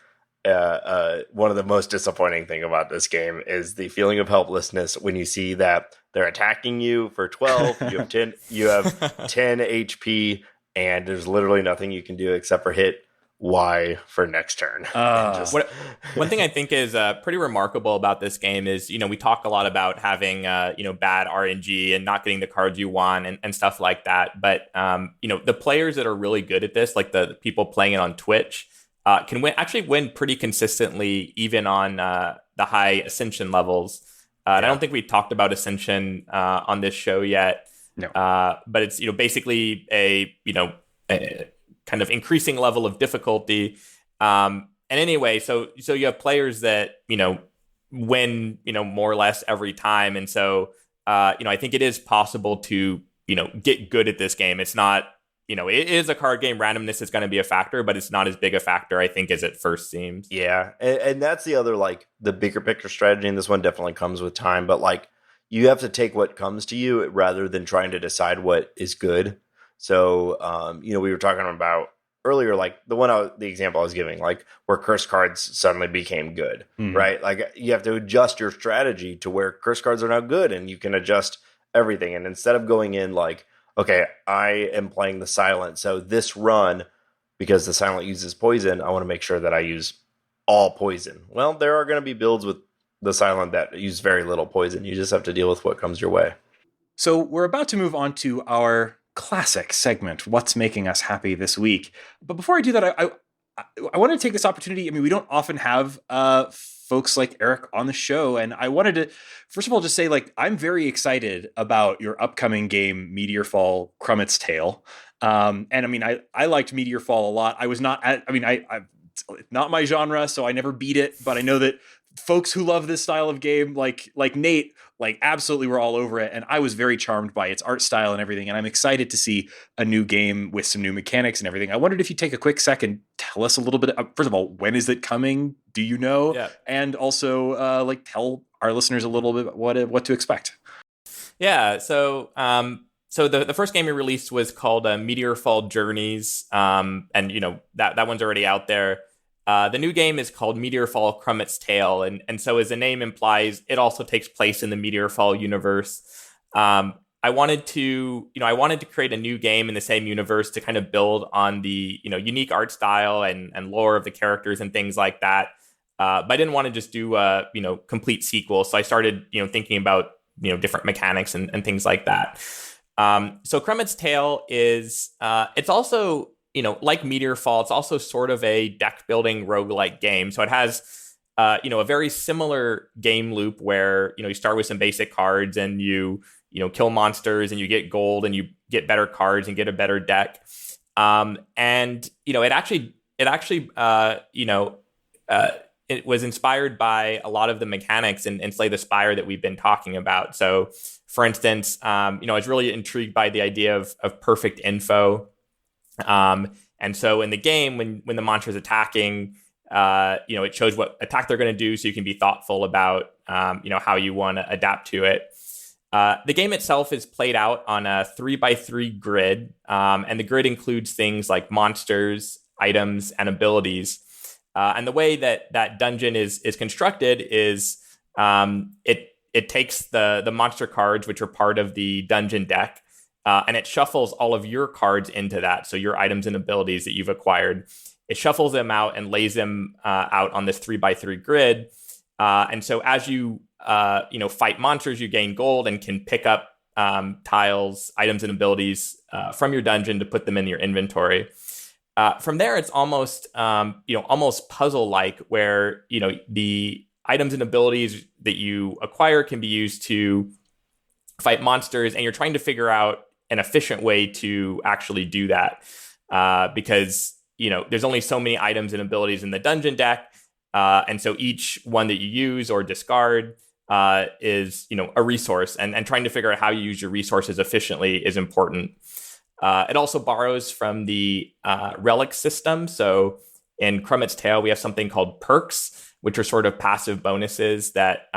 Speaker 4: one of the most disappointing thing about this game is the feeling of helplessness when you see that they're attacking you for 12, you have 10 HP, and there's literally nothing you can do except for hit Y for next turn.
Speaker 2: One thing I think is pretty remarkable about this game is, we talk a lot about having, bad RNG and not getting the cards you want and stuff like that. But, the players that are really good at this, like the people playing it on Twitch, can win pretty consistently, even on the high Ascension levels. And I don't think we talked about Ascension on this show yet.
Speaker 1: No.
Speaker 2: But it's, basically a kind of increasing level of difficulty. And anyway, so you have players that, win, more or less every time. And so, I think it is possible to, get good at this game. It's not, it is a card game. Randomness is going to be a factor, but it's not as big a factor, I think, as it first seems.
Speaker 4: Yeah. And that's the other, like, the bigger picture strategy. And this one definitely comes with time. But, like, you have to take what comes to you rather than trying to decide what is good. So, we were talking about earlier, like the example I was giving, like where curse cards suddenly became good, right? Like you have to adjust your strategy to where curse cards are now good, and you can adjust everything. And instead of going in like, okay, I am playing the silent, so this run, because the silent uses poison, I want to make sure that I use all poison. Well, there are going to be builds with the silent that use very little poison. You just have to deal with what comes your way.
Speaker 1: So we're about to move on to our classic segment, What's Making Us Happy This Week. But before I do that, I want to take this opportunity. I mean, we don't often have folks like Eric on the show. And I wanted to, first of all, just say, like, I'm very excited about your upcoming game, Meteorfall, Krumit's Tale. And I mean, I liked Meteorfall a lot. I was not, I not my genre, so I never beat it. But I know that folks who love this style of game, like Nate, like absolutely were all over it. And I was very charmed by its art style and everything. And I'm excited to see a new game with some new mechanics and everything. I wondered if you take a quick second, tell us a little bit. First of all, when is it coming? Do you know?
Speaker 2: Yeah.
Speaker 1: And also tell our listeners a little bit what to expect.
Speaker 2: Yeah. So the first game we released was called Meteorfall Journeys. And that one's already out there. The new game is called Meteorfall Krumit's Tale, and so as the name implies, it also takes place in the Meteorfall universe. I wanted to create a new game in the same universe to kind of build on the unique art style and lore of the characters and things like that. But I didn't want to just do a complete sequel, so I started thinking about different mechanics and things like that. So Krumit's Tale is it's also like Meteorfall, it's also sort of a deck building roguelike game. So it has, a very similar game loop where, you start with some basic cards and you kill monsters and you get gold and you get better cards and get a better deck. It was inspired by a lot of the mechanics in Slay the Spire that we've been talking about. So for instance, I was really intrigued by the idea of perfect info. And so in the game, when the monster is attacking, it shows what attack they're going to do, so you can be thoughtful about, how you want to adapt to it. The game itself is played out on a 3x3 grid, and the grid includes things like monsters, items, and abilities. And the way that dungeon is constructed is it takes the monster cards, which are part of the dungeon deck, and it shuffles all of your cards into that. So your items and abilities that you've acquired, it shuffles them out and lays them out on this 3x3 grid. And so as you fight monsters, you gain gold and can pick up tiles, items, and abilities from your dungeon to put them in your inventory. From there, it's almost puzzle-like, where the items and abilities that you acquire can be used to fight monsters, and you're trying to figure out an efficient way to actually do that, because there's only so many items and abilities in the dungeon deck, And so each one that you use or discard is, a resource, and trying to figure out how you use your resources efficiently is important. It also borrows from the Relics system. So in Krumit's Tale, we have something called perks, which are sort of passive bonuses that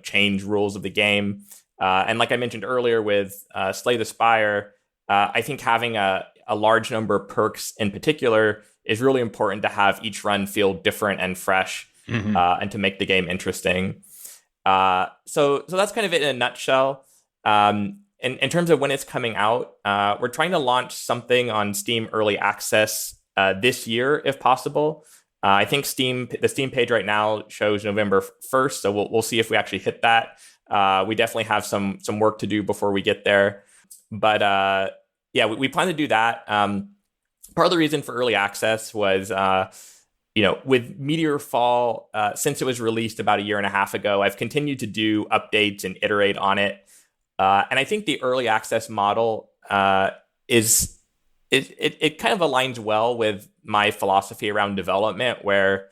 Speaker 2: change rules of the game. And like I mentioned earlier with Slay the Spire, I think having a large number of perks in particular is really important to have each run feel different and fresh, and to make the game interesting. So that's kind of it in a nutshell. In terms of when it's coming out, we're trying to launch something on Steam Early Access this year, if possible. I think the Steam page right now shows November 1st, so we'll see if we actually hit that. We definitely have some work to do before we get there. But we plan to do that. Part of the reason for early access was, with Meteorfall, since it was released about a year and a half ago, I've continued to do updates and iterate on it. And I think the early access model it kind of aligns well with my philosophy around development, where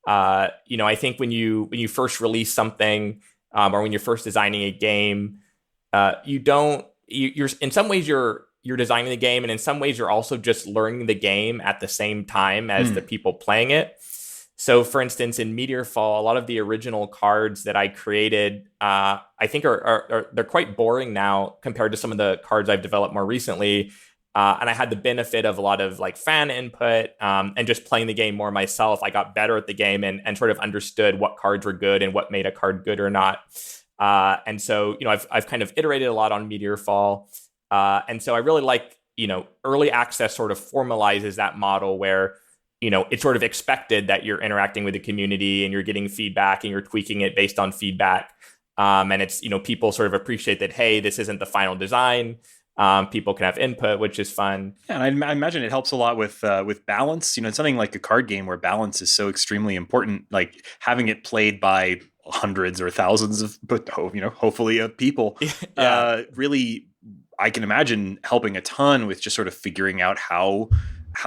Speaker 2: I think when you first release something, or when you're first designing a game, you're in some ways you're designing the game, and in some ways you're also just learning the game at the same time as the people playing it. So, for instance, in Meteorfall, a lot of the original cards that I created, I think they're quite boring now compared to some of the cards I've developed more recently. And I had the benefit of a lot of like fan input, and just playing the game more myself. I got better at the game and sort of understood what cards were good and what made a card good or not. And so, I've kind of iterated a lot on Meteorfall. And so I really like, early access sort of formalizes that model where, it's sort of expected that you're interacting with the community and you're getting feedback and you're tweaking it based on feedback. And it's, people sort of appreciate that, hey, this isn't the final design. People can have input, which is fun.
Speaker 1: Yeah, and I imagine it helps a lot with balance. It's something like a card game where balance is so extremely important. Like having it played by hundreds or thousands of, hopefully of people, really, I can imagine helping a ton with just sort of figuring out how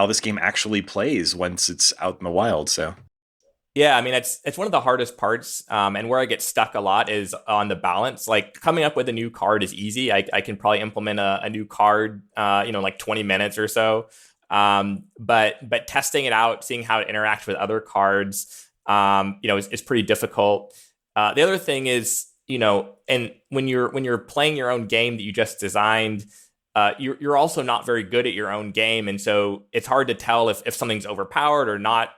Speaker 1: this game actually plays once it's out in the wild. So.
Speaker 2: Yeah, I mean, it's one of the hardest parts, and where I get stuck a lot is on the balance. Like coming up with a new card is easy. I can probably implement a new card, like 20 minutes or so. But testing it out, seeing how it interacts with other cards, is pretty difficult. The other thing is, and when you're playing your own game that you just designed, you're also not very good at your own game, and so it's hard to tell if something's overpowered or not,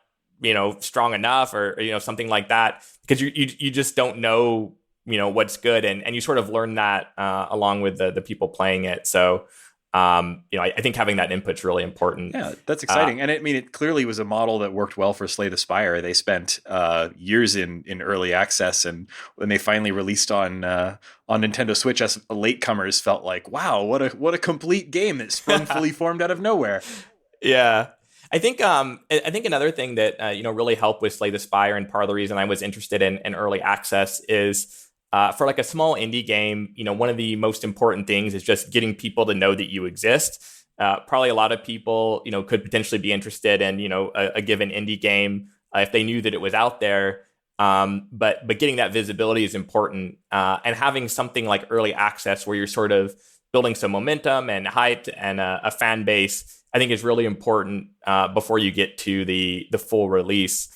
Speaker 2: strong enough or something like that, because you just don't know, what's good. And you sort of learn that along with the people playing it. So, I think having that input's really important.
Speaker 1: Yeah, that's exciting. And it clearly was a model that worked well for Slay the Spire. They spent years in early access, and when they finally released on Nintendo Switch as latecomers, felt like, wow, what a complete game that sprung fully formed out of nowhere.
Speaker 2: Yeah. I think another thing that really helped with Slay the Spire, and part of the reason I was interested in early access is for like a small indie game, one of the most important things is just getting people to know that you exist. Probably a lot of people could potentially be interested in a given indie game if they knew that it was out there. But getting that visibility is important, and having something like early access where you're sort of building some momentum and hype and a fan base, I think is really important before you get to the full release.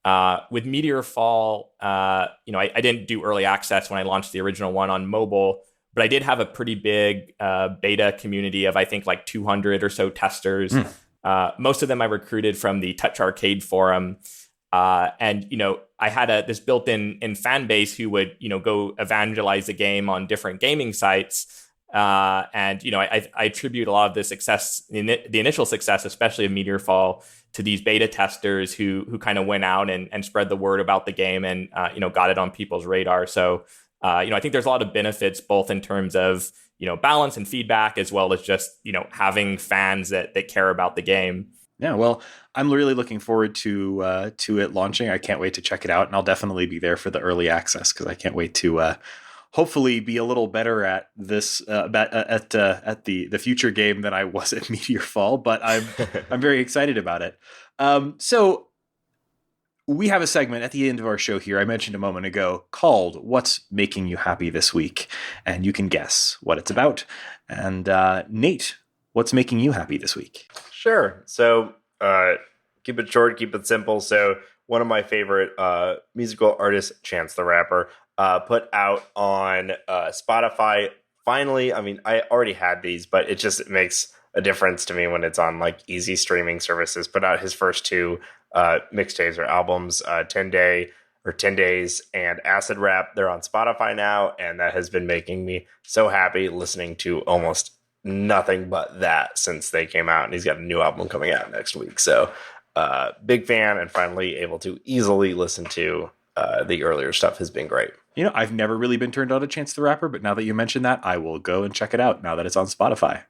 Speaker 2: With Meteorfall, I didn't do early access when I launched the original one on mobile, but I did have a pretty big beta community of, I think, like 200 or so testers. Most of them I recruited from the Touch Arcade forum. And I had this built-in fan base who would, go evangelize the game on different gaming sites. And I attribute a lot of the success, the initial success, especially of Meteorfall, to these beta testers who kind of went out and spread the word about the game and got it on people's radar. So I think there's a lot of benefits both in terms of balance and feedback, as well as just having fans that care about the game.
Speaker 1: Yeah, well, I'm really looking forward to it launching. I can't wait to check it out, and I'll definitely be there for the early access because I can't wait to hopefully be a little better at this at the future game than I was at Meteorfall. But I'm very excited about it. So we have a segment at the end of our show here, I mentioned a moment ago, called What's Making You Happy This Week? And you can guess what it's about. And Nate, what's making you happy this week?
Speaker 4: Sure. So keep it short, keep it simple. So one of my favorite musical artists, Chance the Rapper, put out on Spotify. Finally, I mean, I already had these, but it makes a difference to me when it's on like easy streaming services. Put out his first two mixtapes or albums, 10 Days and Acid Rap. They're on Spotify now, and that has been making me so happy listening to almost nothing but that since they came out. And he's got a new album coming out next week. So big fan, and finally able to easily listen to the earlier stuff has been great.
Speaker 1: You know, I've never really been turned on to Chance the Rapper, but now that you mention that, I will go and check it out now that it's on Spotify.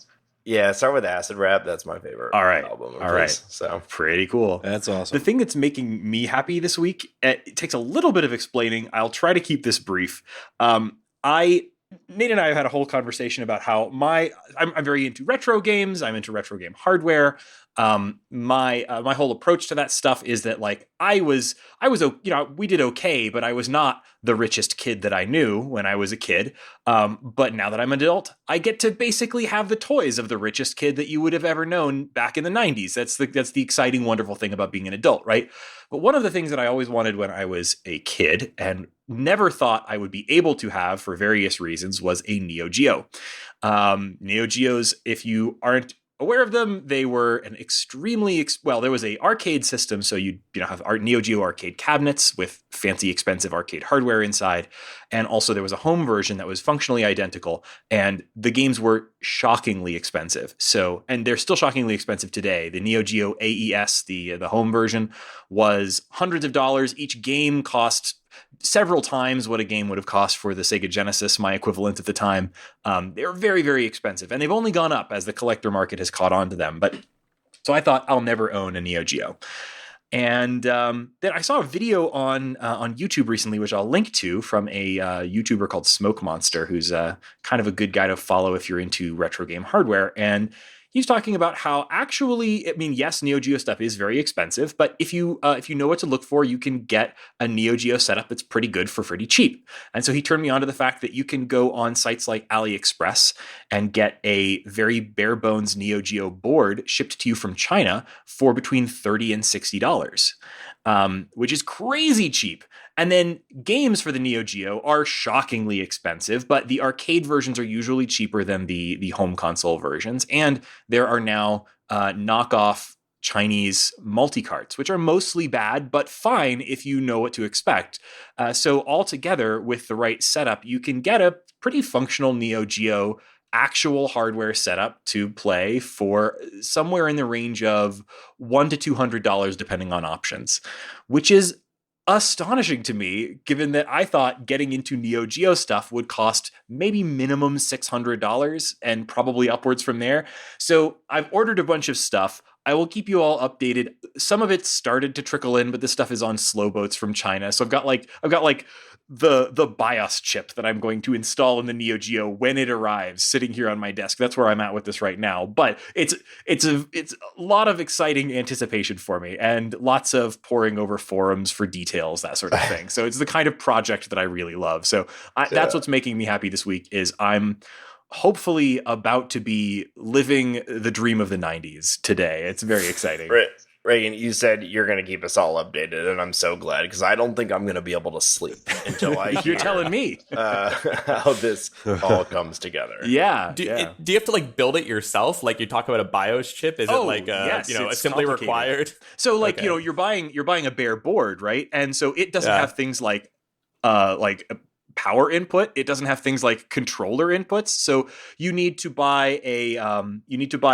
Speaker 4: Yeah, start with Acid Rap. That's my favorite album.
Speaker 1: All right.
Speaker 4: So
Speaker 1: pretty cool.
Speaker 3: That's awesome.
Speaker 1: The thing that's making me happy this week, it takes a little bit of explaining. I'll try to keep this brief. Nate and I have had a whole conversation about how I'm very into retro games. I'm into retro game hardware. My whole approach to that stuff is that like I was, we did okay, but I was not the richest kid that I knew when I was a kid. But now that I'm an adult, I get to basically have the toys of the richest kid that you would have ever known back in the 90s. That's the exciting, wonderful thing about being an adult, right? But one of the things that I always wanted when I was a kid and never thought I would be able to have for various reasons was a Neo Geo. Neo Geos, if you aren't aware of them, they were an extremely there was a arcade system, so you have Neo Geo arcade cabinets with fancy expensive arcade hardware inside, and also there was a home version that was functionally identical, and the games were shockingly expensive. So, and they're still shockingly expensive today. The Neo Geo AES, the home version, was hundreds of dollars. Each game cost several times what a game would have cost for the Sega Genesis, my equivalent at the time. They're very, very expensive, and they've only gone up as the collector market has caught on to them. But so I thought I'll never own a Neo Geo. And then I saw a video on YouTube recently, which I'll link to, from a YouTuber called Smoke Monster, who's kind of a good guy to follow if you're into retro game hardware. And he's talking about how actually, I mean, yes, Neo Geo stuff is very expensive, but if you know what to look for, you can get a Neo Geo setup that's pretty good for pretty cheap. And so he turned me on to the fact that you can go on sites like AliExpress and get a very bare bones Neo Geo board shipped to you from China for between $30 and $60, which is crazy cheap. And then games for the Neo Geo are shockingly expensive, but the arcade versions are usually cheaper than the home console versions. And there are now knockoff Chinese multi-carts, which are mostly bad, but fine if you know what to expect. So altogether, with the right setup, you can get a pretty functional Neo Geo actual hardware setup to play for somewhere in the range of $100 to $200, depending on options, which is astonishing to me, given that I thought getting into Neo Geo stuff would cost maybe minimum $600 and probably upwards from there. So I've ordered a bunch of stuff. I will keep you all updated. Some of it started to trickle in, but this stuff is on slow boats from China. So I've got like the BIOS chip that I'm going to install in the Neo Geo when it arrives, sitting here on my desk. That's where I'm at with this right now. But it's a lot of exciting anticipation for me, and lots of poring over forums for details, that sort of thing. So it's the kind of project that I really love. So that's what's making me happy this week. Is I'm hopefully about to be living the dream of the 90s today. It's very exciting.
Speaker 4: Raygan, you said you're going to keep us all updated, and I'm so glad, because I don't think I'm going to be able to sleep until I
Speaker 1: You're telling me
Speaker 4: how this all comes together.
Speaker 1: Yeah.
Speaker 2: Do you have to like build it yourself? Like you talk about a BIOS chip? Is it like
Speaker 1: yes,
Speaker 2: assembly required?
Speaker 1: So like, you're buying a bare board, right? And so it doesn't have things like power input. It doesn't have things like controller inputs. So you need to buy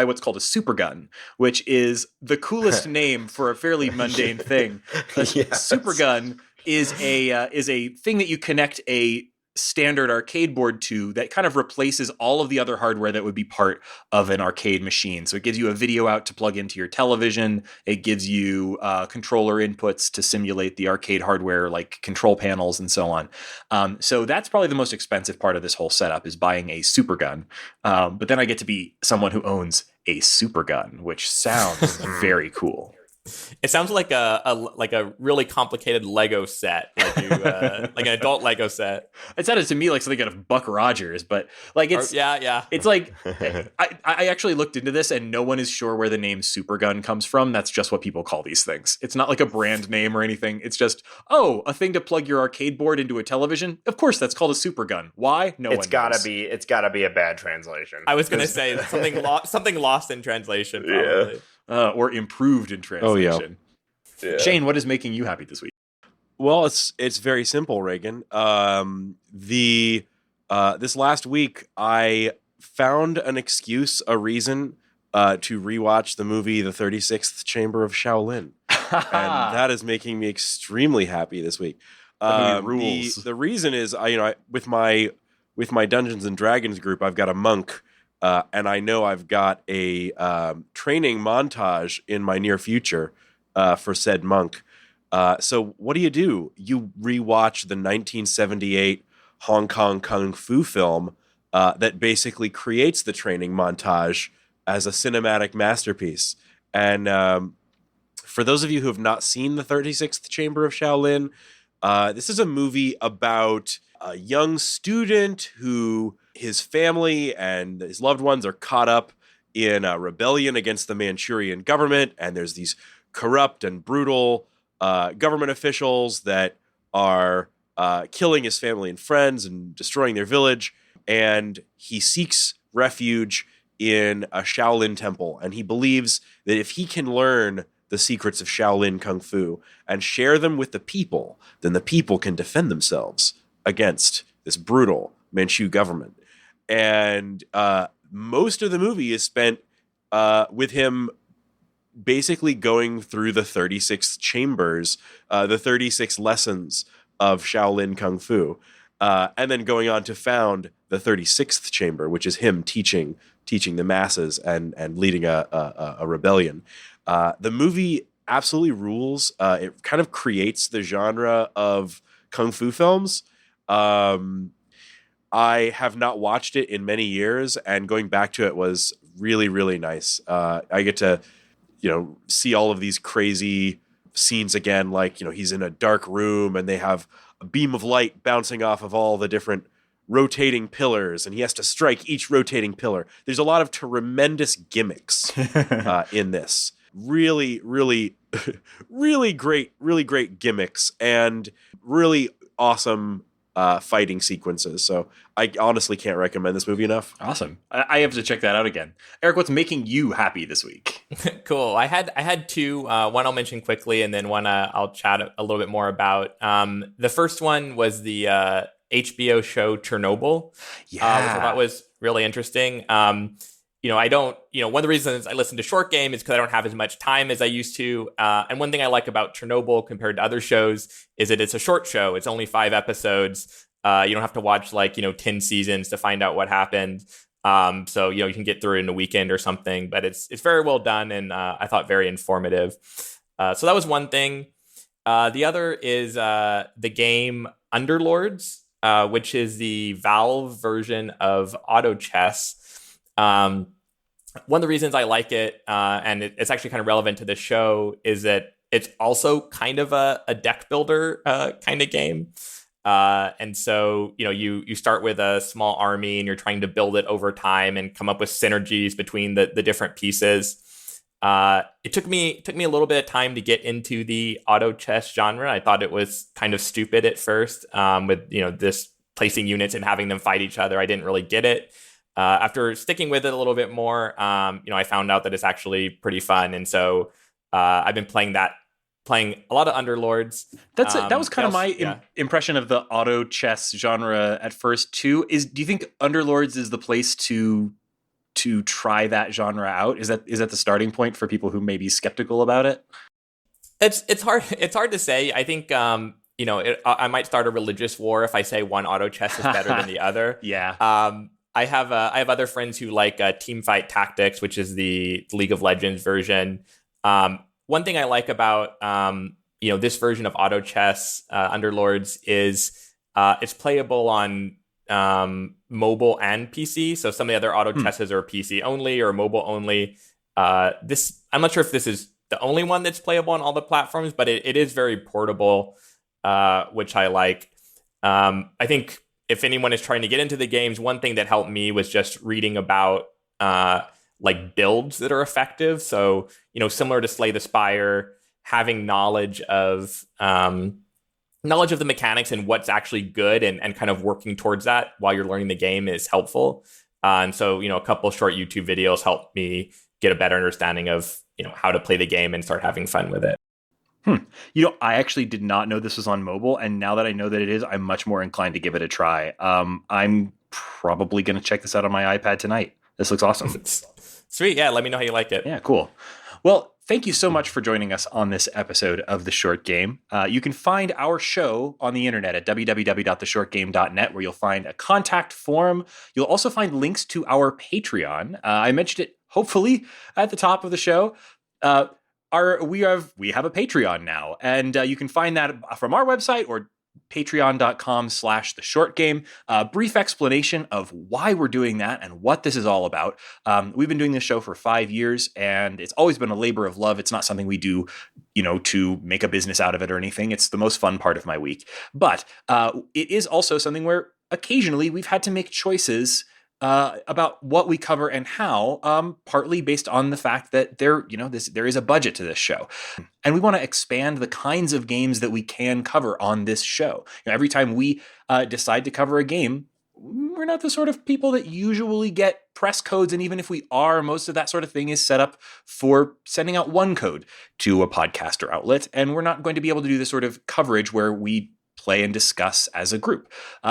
Speaker 1: what's called a super gun, which is the coolest name for a fairly mundane thing. A super gun is a thing that you connect a standard arcade board to that kind of replaces all of the other hardware that would be part of an arcade machine. So it gives you a video out to plug into your television. It gives you controller inputs to simulate the arcade hardware, like control panels and so on. So that's probably the most expensive part of this whole setup, is buying a super gun. But then I get to be someone who owns a super gun, which sounds very cool.
Speaker 2: It sounds like a really complicated Lego set, like an adult Lego set.
Speaker 1: It sounded to me like something out of Buck Rogers, but like
Speaker 2: Yeah.
Speaker 1: it's like I actually looked into this, and no one is sure where the name Supergun comes from. That's just what people call these things. It's not like a brand name or anything. It's just, oh, a thing to plug your arcade board into a television. Of course, that's called a Supergun. Why? No one knows.
Speaker 4: It's gotta be a bad translation.
Speaker 2: I was gonna say something lost in translation, probably.
Speaker 1: Or improved in translation.
Speaker 4: Yeah.
Speaker 1: Shane, what is making you happy this week?
Speaker 3: Well, it's very simple, Raygan. This last week, I found an excuse, a reason to rewatch the movie The 36th Chamber of Shaolin. And that is making me extremely happy this week.
Speaker 1: Rules.
Speaker 3: The reason is, with my Dungeons and Dragons group, I've got a monk, and I know I've got a training montage in my near future for said monk. So what do? You rewatch the 1978 Hong Kong Kung Fu film that basically creates the training montage as a cinematic masterpiece. And for those of you who have not seen the 36th Chamber of Shaolin, this is a movie about a young student who his family and his loved ones are caught up in a rebellion against the Manchurian government, and there's these corrupt and brutal government officials that are killing his family and friends and destroying their village, and he seeks refuge in a Shaolin temple, and he believes that if he can learn the secrets of Shaolin Kung Fu and share them with the people, then the people can defend themselves against this brutal Manchu government. And most of the movie is spent with him basically going through the 36 chambers, the 36 lessons of Shaolin Kung Fu, and then going on to found the 36th chamber, which is him teaching the masses and leading a rebellion. The movie absolutely rules. It kind of creates the genre of Kung Fu films. I have not watched it in many years, and going back to it was really, really nice. I get to, see all of these crazy scenes again, like, he's in a dark room and they have a beam of light bouncing off of all the different rotating pillars, and he has to strike each rotating pillar. There's a lot of tremendous gimmicks in this. Really, really, really great gimmicks and really awesome fighting sequences. So I honestly can't recommend this movie enough.
Speaker 1: Awesome. I have to check that out again. Eric, what's making you happy this week?
Speaker 2: Cool. I had two. One I'll mention quickly, and then one I'll chat a little bit more about. The first one was the HBO show Chernobyl, which I thought was really interesting. I don't, one of the reasons I listen to short game is because I don't have as much time as I used to. And one thing I like about Chernobyl compared to other shows is that it's a short show. It's only 5 episodes. You don't have to watch 10 seasons to find out what happened. So, you can get through it in a weekend or something, but it's very well done. And I thought very informative. So that was one thing. The other is the game Underlords, which is the Valve version of Auto Chess. One of the reasons I like it, and it's actually kind of relevant to this show, is that it's also kind of a deck builder kind of game. And so, you start with a small army and you're trying to build it over time and come up with synergies between the different pieces. It took me a little bit of time to get into the auto chess genre. I thought it was kind of stupid at first, with, this placing units and having them fight each other. I didn't really get it. After sticking with it a little bit more, I found out that it's actually pretty fun. And so I've been playing a lot of Underlords.
Speaker 1: That was kind of my impression of the auto chess genre at first too. Do you think Underlords is the place to try that genre out? Is that the starting point for people who may be skeptical about it?
Speaker 2: It's hard to say. I think I might start a religious war if I say one auto chess is better than the other.
Speaker 1: Yeah.
Speaker 2: I have other friends who like Teamfight Tactics, which is the League of Legends version. One thing I like about this version of auto chess, Underlords, is it's playable on mobile and PC. So some of the other auto chesses are PC only or mobile only. I'm not sure if this is the only one that's playable on all the platforms, but it is very portable, which I like. I think if anyone is trying to get into the games, one thing that helped me was just reading about like builds that are effective. So, similar to Slay the Spire, having knowledge of the mechanics and what's actually good and kind of working towards that while you're learning the game is helpful. And so, a couple of short YouTube videos helped me get a better understanding of, how to play the game and start having fun with it.
Speaker 1: I actually did not know this was on mobile, and now that I know that it is, I'm much more inclined to give it a try. I'm probably going to check this out on my iPad tonight. This looks awesome.
Speaker 2: Sweet. Yeah, let me know how you like it.
Speaker 1: Yeah, cool. Well, thank you so much for joining us on this episode of The Short Game. You can find our show on the internet at www.theshortgame.net, where you'll find a contact form. You'll also find links to our Patreon. I mentioned it, hopefully, at the top of the show. We have a Patreon now, and you can find that from our website or patreon.com/theshortgame. Brief explanation of why we're doing that and what this is all about. We've been doing this show for 5 years, and it's always been a labor of love. It's not something we do, to make a business out of it or anything. It's the most fun part of my week. But it is also something where occasionally we've had to make choices about what we cover and how, partly based on the fact that there is a budget to this show. And we want to expand the kinds of games that we can cover on this show. Every time we decide to cover a game, we're not the sort of people that usually get press codes. And even if we are, most of that sort of thing is set up for sending out one code to a podcast or outlet. And we're not going to be able to do the sort of coverage where we play and discuss as a group.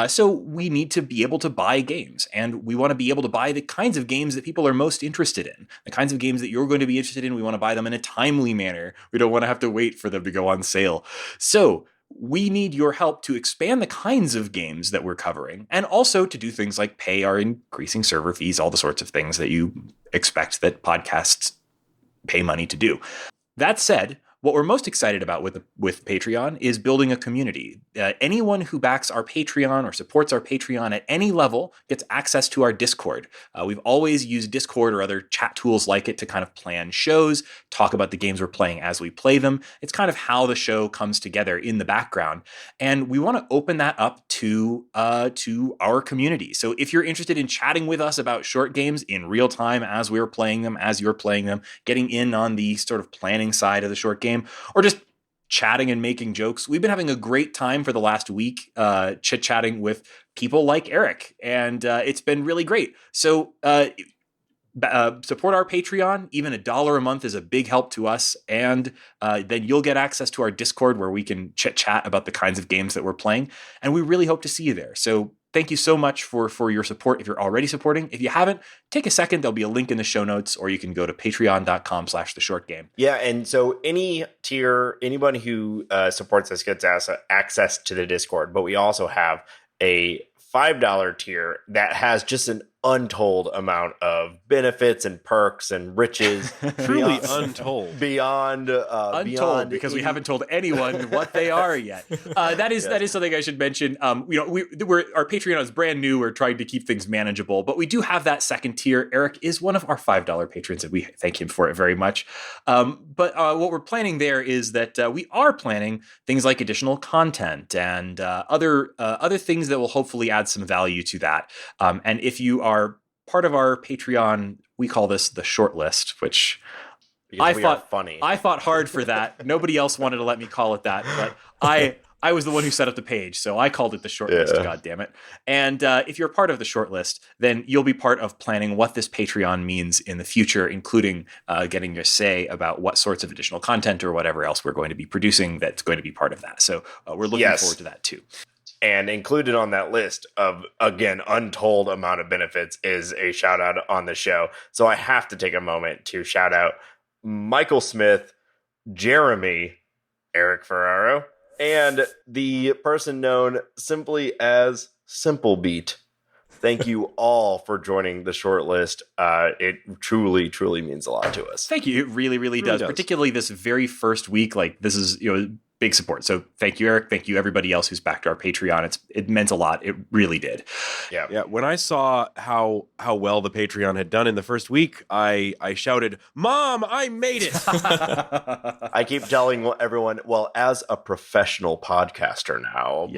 Speaker 1: So we need to be able to buy games, and we want to be able to buy the kinds of games that people are most interested in, the kinds of games that you're going to be interested in. We want to buy them in a timely manner. We don't want to have to wait for them to go on sale. So we need your help to expand the kinds of games that we're covering, and also to do things like pay our increasing server fees, all the sorts of things that you expect that podcasts pay money to do. That said, what we're most excited about with Patreon is building a community. Anyone who backs our Patreon or supports our Patreon at any level gets access to our Discord. We've always used Discord or other chat tools like it to kind of plan shows, talk about the games we're playing as we play them. It's kind of how the show comes together in the background. And we want to open that up to our community. So if you're interested in chatting with us about short games in real time as we're playing them, as you're playing them, getting in on the sort of planning side of the short game, or just chatting and making jokes. We've been having a great time for the last week, chit-chatting with people like Eric, and it's been really great. So support our Patreon. Even $1 a month is a big help to us, and then you'll get access to our Discord where we can chit-chat about the kinds of games that we're playing, and we really hope to see you there. So thank you so much for your support if you're already supporting. If you haven't, take a second. There'll be a link in the show notes, or you can go to patreon.com/theshortgame.
Speaker 4: Yeah, and so any tier, anyone who supports us gets access to the Discord, but we also have a $5 tier that has just an untold amount of benefits and perks and riches.
Speaker 3: Truly untold.
Speaker 4: Beyond
Speaker 1: because we haven't told anyone what they are yet. That is something I should mention. Our Patreon is brand new. We're trying to keep things manageable, but we do have that second tier. Eric is one of our $5 patrons, and we thank him for it very much. But what we're planning there is that we are planning things like additional content and other things that will hopefully add some value to that. And if you are part of our Patreon, we call this the short list, which I fought hard for that. Nobody else wanted to let me call it that, but I was the one who set up the page, so I called it the short list, God damn it. And if you're part of the short list, then you'll be part of planning what this Patreon means in the future, including getting your say about what sorts of additional content or whatever else we're going to be producing that's going to be part of that. So we're looking forward to that too.
Speaker 4: And included on that list of, again, untold amount of benefits is a shout out on the show. So I have to take a moment to shout out Michael Smith, Jeremy, Eric Ferraro, and the person known simply as Simple Beat. Thank you all for joining the short list. It truly, truly means a lot to us.
Speaker 1: Thank you. It really, really does. Particularly this very first week. Like, this is, big support. So thank you, Eric. Thank you, everybody else who's backed our Patreon. It meant a lot. It really did.
Speaker 3: Yeah. When I saw how well the Patreon had done in the first week, I shouted, "Mom, I made it!"
Speaker 4: I keep telling everyone, well, as a professional podcaster now,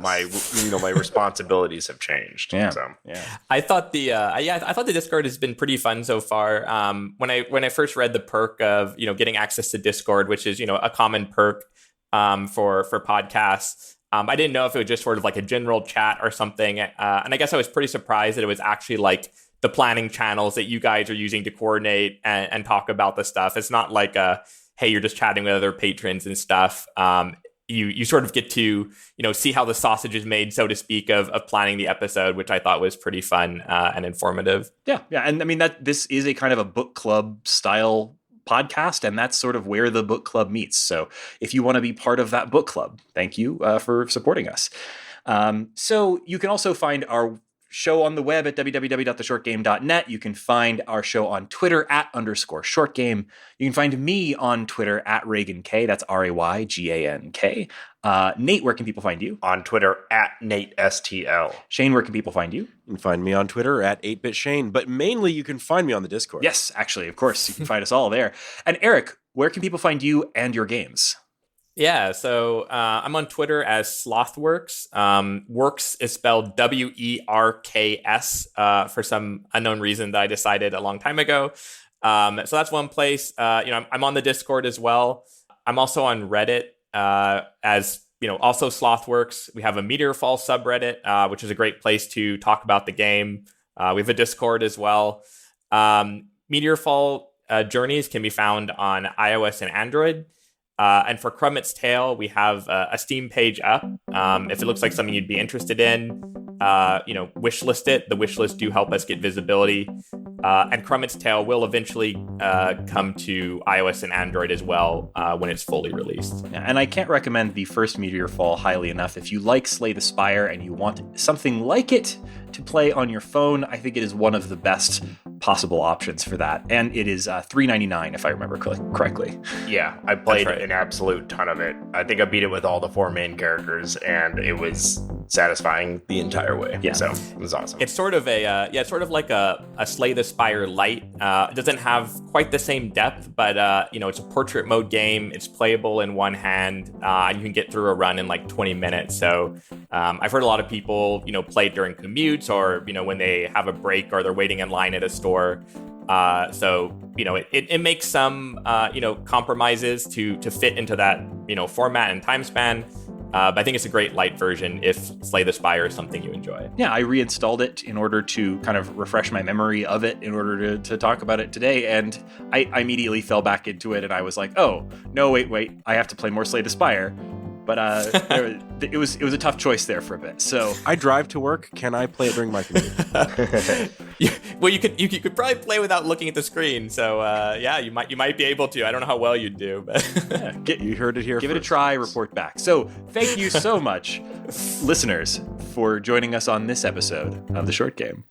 Speaker 4: my responsibilities have changed.
Speaker 1: Yeah.
Speaker 4: So.
Speaker 1: Yeah.
Speaker 2: I thought the Discord has been pretty fun so far. When I first read the perk of getting access to Discord, which is a common perk for podcasts, I didn't know if it was just sort of like a general chat or something, and I guess I was pretty surprised that it was actually like the planning channels that you guys are using to coordinate and talk about the stuff. It's not like hey, you're just chatting with other patrons and stuff. You sort of get to see how the sausage is made, so to speak, of planning the episode, which I thought was pretty fun and informative.
Speaker 1: Yeah, and I mean that this is a kind of a book club style podcast, and that's sort of where the book club meets. So if you want to be part of that book club, thank you for supporting us. So you can also find our show on the web at www.theshortgame.net. You can find our show on Twitter at _shortgame. You can find me on Twitter at Raygan K. That's RAYGANK. Nate, where can people find you?
Speaker 4: On Twitter at NateSTL.
Speaker 1: Shane, where can people find you?
Speaker 3: You can find me on Twitter at 8BitShane, but mainly you can find me on the Discord.
Speaker 1: Yes, actually, of course. You can find us all there. And Eric, where can people find you and your games?
Speaker 2: Yeah, so I'm on Twitter as Slothworks. Works is spelled WERKS for some unknown reason that I decided a long time ago. So that's one place. I'm on the Discord as well. I'm also on Reddit as also Slothworks. We have a Meteorfall subreddit, which is a great place to talk about the game. We have a Discord as well. Meteorfall journeys can be found on iOS and Android. And for Krumit's Tale, we have a Steam page up. If it looks like something you'd be interested in, wishlist it. The wishlists do help us get visibility. And Krumit's Tale will eventually come to iOS and Android as well when it's fully released.
Speaker 1: Yeah, and I can't recommend the first Meteorfall highly enough. If you like Slay the Spire and you want something like it to play on your phone, I think it is one of the best possible options for that. And it is $3.99 if I remember correctly.
Speaker 4: Yeah, I played an absolute ton of it. I think I beat it with all the 4 main characters, and it was satisfying the entire way.
Speaker 1: Yeah.
Speaker 4: So it was awesome.
Speaker 2: It's sort of it's sort of like a Slay the Spire light. It doesn't have quite the same depth, but it's a portrait mode game. It's playable in one hand. You can get through a run in like 20 minutes. So I've heard a lot of people play it during commutes or when they have a break or they're waiting in line at a store. So it makes some compromises to fit into that format and time span. But I think it's a great light version if Slay the Spire is something you enjoy.
Speaker 1: Yeah, I reinstalled it in order to kind of refresh my memory of it in order to talk about it today. And I immediately fell back into it and I was like, oh, no, wait, I have to play more Slay the Spire. But it was a tough choice there for a bit. So
Speaker 3: I drive to work. Can I play it during my commute?
Speaker 2: Well, you could probably play without looking at the screen. So you might be able to. I don't know how well you'd do, but
Speaker 3: You heard it here.
Speaker 1: Give it a try. Report back. So thank you so much, listeners, for joining us on this episode of The Short Game.